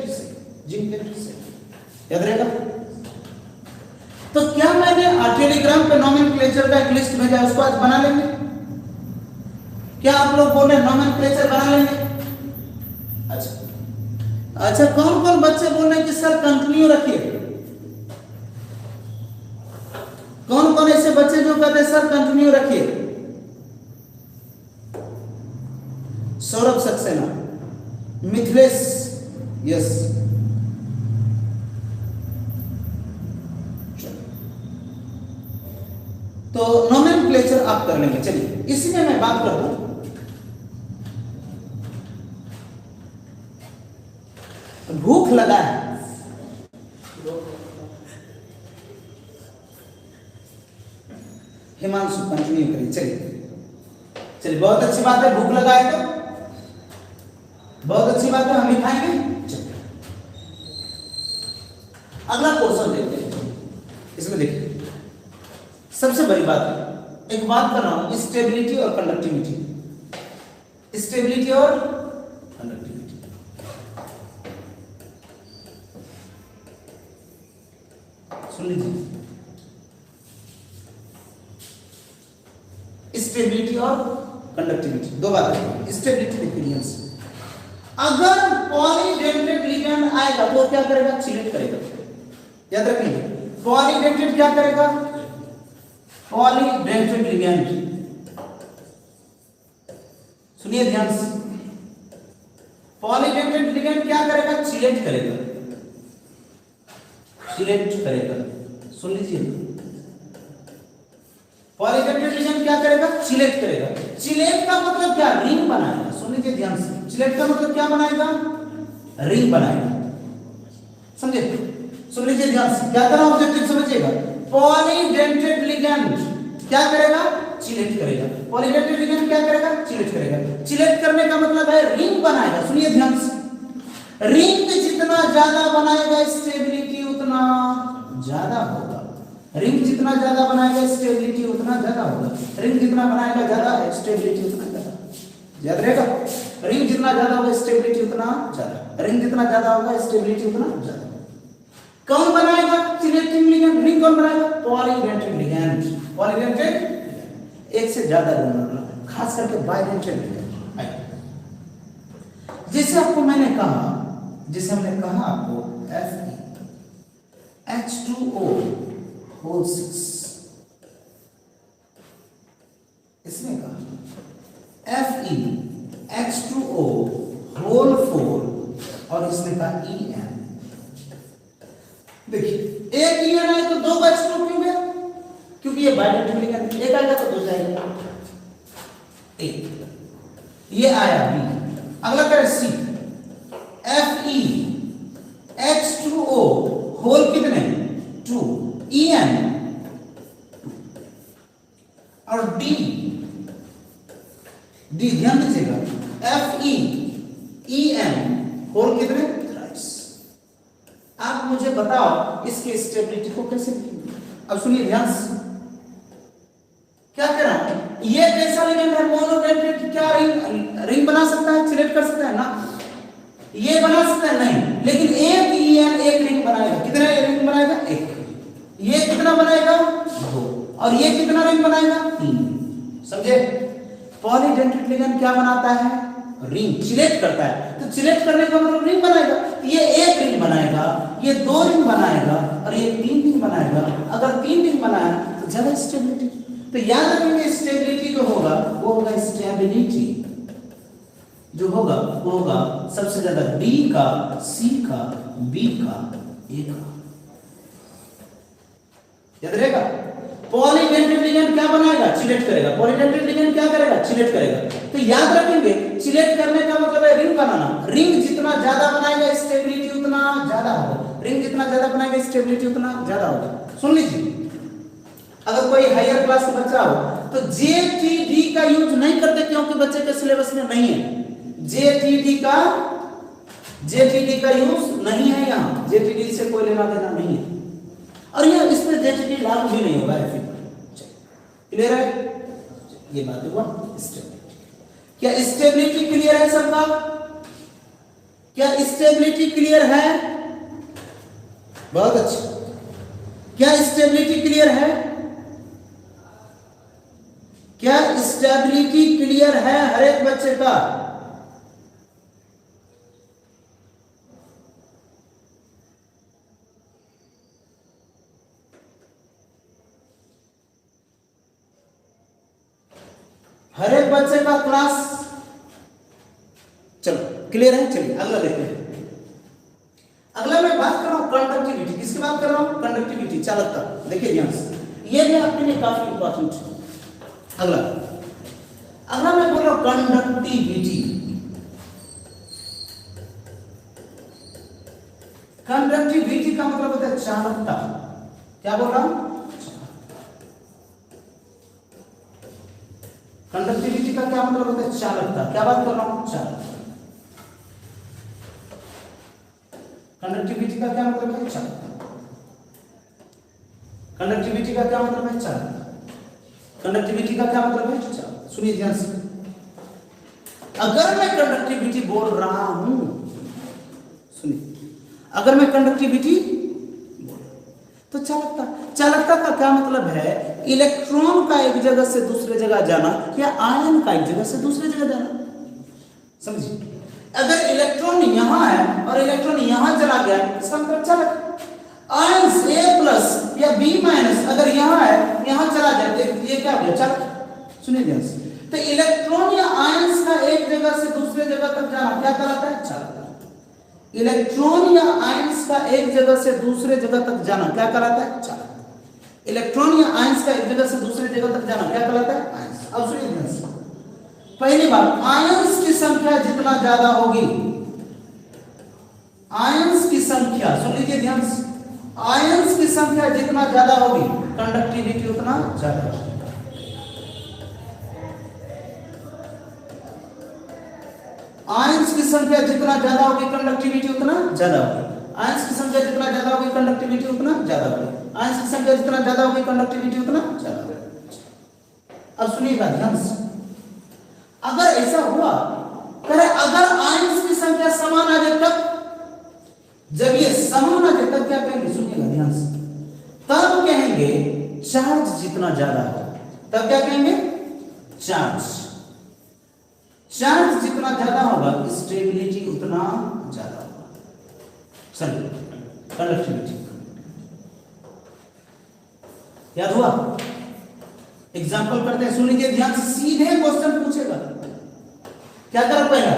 zincate second, याद रहेगा। तो क्या मैंने टेलीग्राम पे नोमेनक्लेचर का एक लिस्ट भेजा, उसको आज बना लेंगे। क्या आप लोग बोल रहे नोमेनक्लेचर बना लेंगे? अच्छा अच्छा, कौन कौन बच्चे बोल रहे हैं कि सर कंटिन्यू रखिए? कौन कौन ऐसे बच्चे जो कहते हैं सर कंटिन्यू रखिए? सौरभ सक्सेना, मिथिलेश, यस। तो नोमेनक्लेचर आप कर लेंगे। चलिए इसी में मैं बात कर दूं, भूख लगा है, हिमांशु कंटिन्यू करिए। चलिए चलिए, बहुत अच्छी बात है, भूख लगा है तो बहुत अच्छी बात है, हम भी खाएंगे। चलिए अगला क्वेश्चन देखते हैं। इसमें देखिए सबसे बड़ी बात है, एक बात कर रहा हूं, स्टेबिलिटी और कंडक्टिविटी, स्टेबिलिटी और कंडक्टिविटी। सुन लीजिए, स्टेबिलिटी और कंडक्टिविटी दो बात है। स्टेबिलिटी देखिए, अगर पॉलीडेंटेड लिगैंड आएगा तो क्या करेगा, चिलेट करेगा। याद रखिए, पॉलीडेंटेड क्या करेगा, पॉलीडेंटेड लिगैंड, सुनिए ध्यान से, पॉलीडेंटेड लिगैंड क्या करेगा, चिलेट करेगा, चिलेट करेगा। सुन लीजिए, पॉलीडेंटेड लिगैंड क्या करेगा, चिलेट करेगा। चिलेट का मतलब क्या, रिंग बनाएगा। सुन लीजिए ध्यान से, चिलेट का मतलब क्या बनाएगा, रिंग बनाएगा। समझे, सुन लीजिए ध्यान से, क्या करना ऑब्जेक्टिव समझिएगा। पॉलीडेंटेड लिगैंड क्या करेगा, चिलेट करेगा। पॉलीडेंटेड लिगैंड क्या करेगा, चिलेट करेगा। चिलेट करने का मतलब है रिंग बनाएगा। सुनिए ध्यान से, रिंग जितना ज्यादा बनाएगा स्टेबिलिटी उतना ज्यादा होगा। रिंग जितना ज्यादा बनाएगा स्टेबिलिटी उतना ज्यादा होगा। रिंग जितना बनाएगा ज्यादा, स्टेबिलिटी उतना ज्यादा। याद रहेगा, रिंग जितना ज्यादा होगा स्टेबिलिटी उतना ज्यादा, रिंग जितना ज्यादा होगा स्टेबिलिटी उतना ज्यादा। कौन बनाएगा चिलेटिंग लिगैंड, रिंग कौन बनाएगा, पॉलीडेंटेड लिगैंड। पॉलीडेंटेड एक से ज्यादा बनना, खास करके बाइडेंटेड लिगैंड। जैसे आपको मैंने कहा, जैसे हमने कहा आपको Fe H2O (6), इसमें कहा Fe H2O (4) और इसने कहा En। देखिए एक En आए तो दो का H2O क्यों गया, क्योंकि ये बाइडेंटेड लिगैंड, एक आएगा तो दो जाएगा, एक ये आया बी। अगला करें सी, Fe H2O होल कितने, 2, En और D ध्यान दीजिएगा, Fe En होल कितने, 23। आप मुझे बताओ इसकी स्टेबिलिटी को कैसे लिखेंगे। अब सुनिए ध्यान से, क्या कह रहा हूं, ये कैसा लिगैंड है, मोनोडेंटेड, क्या रिंग बना सकता है, चिलेट कर सकता है ना, ये बना सकता है नहीं, लेकिन एक En एक रिंग बनाएगा। कितना रिंग बनाएगा, एक। ये कितना बनाएगा, 2, और ये कितना रिंग बनाएगा, 3। समझे, पॉलीडेंटेड लिगैंड क्या बनाता है, रिंग, चिलेट करता है। तो चिलेट करने का मतलब रिंग बनाएगा। ये एक रिंग बनाएगा, ये 2 रिंग बनाएगा, और ये 3 रिंग बनाएगा। अगर 3 रिंग बनाया तो ज्यादा स्टेबिलिटी। तो याद रखेंगे, स्टेबिलिटी जो होगा वो होगा, स्टेबिलिटी जो होगा वो होगा सबसे ज्यादा डी का, सी का, बी का, ए का। याद रहेगा, पॉलीडेंटेड लिगैंड क्या बनाएगा, चिलेट करेगा। पॉलीडेंटेड लिगैंड क्या करेगा, चिलेट करेगा। तो याद रखेंगे, चिलेट करने का मतलब है रिंग बनाना। रिंग जितना ज्यादा बनाएगा स्टेबिलिटी उतना ज्यादा होगा। रिंग जितना ज्यादा बनाएगा स्टेबिलिटी उतना ज्यादा होगा। सुन लीजिए, अगर कोई हायर क्लास का बच्चा हो तो जेटीडी का यूज नहीं करते, क्योंकि बच्चे के सिलेबस में नहीं है। जेटीडी का यूज नहीं है यहाँ, जेटीडी से कोई लेना देना नहीं है, और यह इस पे जेटीडी लागू भी नहीं होगा। क्लियर है, ये बात हुआ स्टेबिलिटी। क्या स्टेबिलिटी क्लियर है सबका, क्या स्टेबिलिटी क्लियर है, बहुत अच्छा। क्या स्टेबिलिटी क्लियर है, क्या स्टेबिलिटी क्लियर है हर एक बच्चे का। हर एक बच्चे का क्लास, चलो क्लियर है। चलिए अगला देखते हैं। अगला मैं बात कर रहा हूं कंडक्टिविटी। किसकी बात कर रहा हूं, कंडक्टिविटी, चालकता। देखिए ध्यान से, ये भी आपके लिए काफी इंपॉर्टेंट है। अगला मैं बोल रहा हूं कंडक्टिविटी। कंडक्टिविटी का मतलब होता है चालकता। क्या बोल रहा हूं, कंडक्टिविटी का क्या मतलब होता है? चालकता। क्या बात कर रहा हूं? चालकता। कंडक्टिविटी का क्या मतलब है? चालकता। कंडक्टिविटी का क्या मतलब है? चालकता। कंडक्टिविटी का क्या मतलब है? चालकता। सुनिए ध्यान से, अगर मैं कंडक्टिविटी बोल रहा हूं, सुनिए, अगर मैं कंडक्टिविटी बोल, तो चालकता, चालकता का क्या मतलब है? इलेक्ट्रॉन का एक जगह से दूसरे जगह जाना या आयन का एक जगह से दूसरे जगह जाना। समझिए, अगर इलेक्ट्रॉन यहां है और इलेक्ट्रॉन यहां चला गया, इसका मतलब चालक। आयन A प्लस या B माइनस अगर यहां है, यहां चला जाए, ये क्या हो गया? चालक। सुनिए ध्यान से, तो इलेक्ट्रॉन या आयंस का एक जगह से दूसरे जगह तक जाना क्या कहलाता है? चालक। इलेक्ट्रॉन या आयंस का एक जगह से दूसरे जगह तक जाना क्या कहलाता है? चालक। इलेक्ट्रॉन या आयंस का एक जगह से दूसरे जगह तक जाना क्या कहलाता है? आयंस। अब सुनिए ध्यान से, पहली बात, आयंस की संख्या जितना ज्यादा होगी, आयंस की संख्या, सुन लीजिए ध्यान से, आयंस की संख्या जितना ज्यादा होगी कंडक्टिविटी उतना ज्यादा होगी। आयंस की संख्या जितना ज्यादा होगी कंडक्टिविटी उतना ज्यादा होगी। आयंस की संख्या जितना ज्यादा होगी कंडक्टिविटी उतना ज्यादा होगी। आयंस की संख्या जितना ज्यादा होगी कंडक्टिविटी उतना ज्यादा होगी। अब सुनिएगा ध्यान से, अगर ऐसा हुआ, करे अगर आयंस की संख्या समान आ जाए तब, जब ये समान आ जाए तब क्या कहेंगे? सुनिएगा ध्यान से, तब कहेंगे चार्ज जितना ज्यादा हो, तब क्या कहेंगे? चार्ज। चार्ज जितना ज्यादा होगा स्टेबिलिटी उतना ज्यादा होगा। चलिए, कंडक्टिविटी याद हुआ? एग्जांपल करते हैं, सुन लीजिए ध्यान से, सीधे क्वेश्चन पूछेगा। क्या कर पाएगा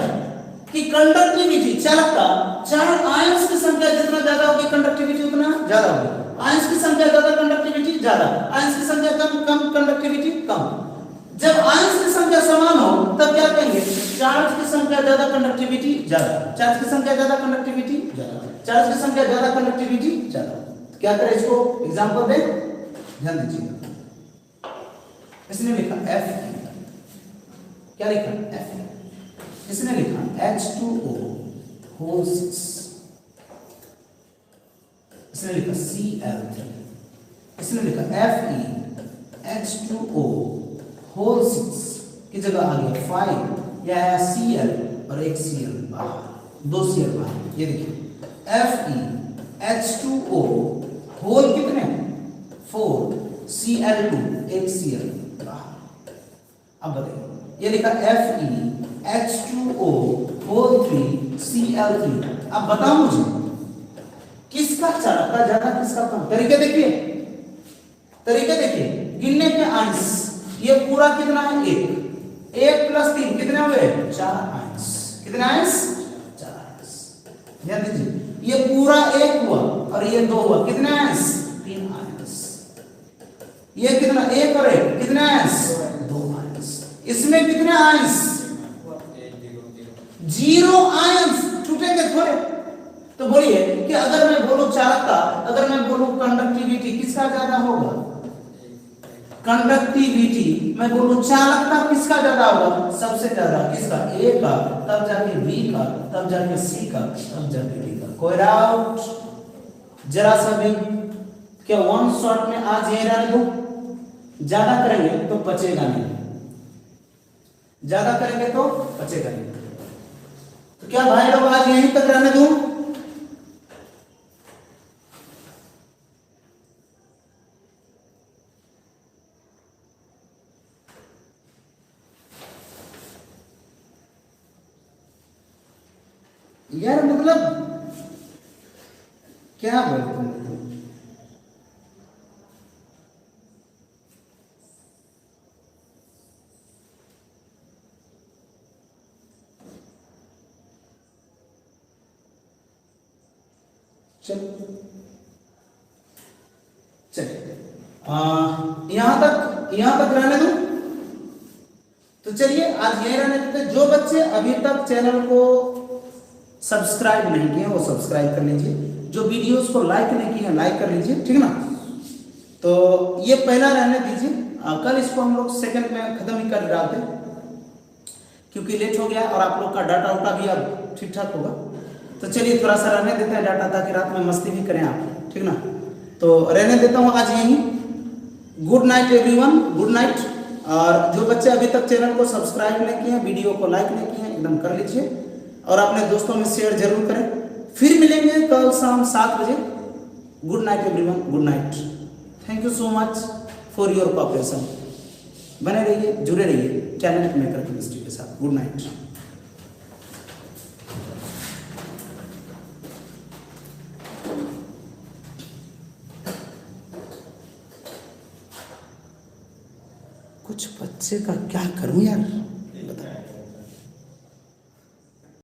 कि कंडक्टिविटी, चालकता, चार आयंस की संख्या जितना ज्यादा होगी कंडक्टिविटी उतना ज्यादा होगी। आयंस की संख्या ज्यादा कंडक्टिविटी ज्यादा, आयंस की संख्या कम कम कंडक्टिविटी कम। जब आयंस की संख्या समान हो तब क्या कहेंगे? चार्ज की संख्या ज्यादा कंडक्टिविटी ज्यादा, चार्ज की संख्या ज्यादा कंडक्टिविटी ज्यादा, चार्ज की संख्या ज्यादा कंडक्टिविटी ज्यादा। क्या करें इसको? एग्जांपल दे, ध्यान दीजिएगा। इसने लिखा F, क्या लिखा? F। इसने लिखा H2O होल 6, इसने लिखा Cl3, इसने लिखा FeH2O होल 6 की जगह आ गया 5, या है Cl और एक Cl बाहर, 2 Cl बाहर। ये देखिए FeH2O होल कितने? 4, Cl2 एक Cl बाहर। अब बताइए, ये लिखा FeH2O होल 3 Cl3। अब बताओ मुझे किसका चालकता ज्यादा किसका कम? तरीके देखिए, तरीके देखिए, गिनने के अंश, ये पूरा कितना है? 1, 1 प्लस 3 कितने हुए? 4 अंश। कितने अंश? 4 अंश। ध्यान दीजिए, ये पूरा 1 हुआ और ये 2 हुआ, कितने अंश? 3 अंश। ये कितना? 1 और 1 कितने अंश? 2 अंश। इसमें कितने अंश? 0 अंश। छूटेंगे थोड़े। तो बोलिए कि अगर मैं बोलूं चालकता, अगर मैं बोलूं कंडक्टिविटी, किसका ज्यादा होगा? कंडक्टिविटी। मैं बोलूं चालकता, किसका ज्यादा होगा? सबसे ज्यादा किसका? A का, तब जाके B का, तब जाके C का, तब जाके D का। कोई डाउट? जरा सा भी क्या वन शॉट में आज ये रहने दो? ज्यादा करेंगे तो बचेगा नहीं, ज्यादा करेंगे तो बचेगा नहीं। तो क्या भाई लोग आज यहीं तक रहने दूं? यार मतलब क्या बोलते हैं? चलिए यहां तक रहने दो। तो चलिए आज यही रहने देते। जो बच्चे अभी तक चैनल को सब्सक्राइब नहीं किए वो सब्सक्राइब कर लीजिए, जो वीडियोस को लाइक नहीं किए हैं लाइक कर लीजिए, ठीक ना? तो ये पहला रहने दीजिए, कल इसको हम लोग सेकंड में खत्म ही कर डालते क्योंकि लेट हो गया और आप लोग का डाटा उटा भी अब ठीक ठाक होगा। तो चलिए थोड़ा सा रहने देते हैं डाटा ताकि रात में मस्ती भी करें आप, ठीक ना। तो रहने देता हूँ आज यहीं। Good night everyone, good night. और जो बच्चे अभी तक चैनल को सब्सक्राइब नहीं किए, वीडियो को लाइक नहीं किए, एकदम कर लीजिए और अपने दोस्तों में शेयर जरूर करें। फिर मिलेंगे कल शाम 7 बजे। Good night everyone, good night. Thank you so much for your cooperation. बने रहिए, जुड़े रहिए टैलेंट मेकर केमिस्ट्री के साथ। Good night. कुछ बच्चे का क्या करूं यार।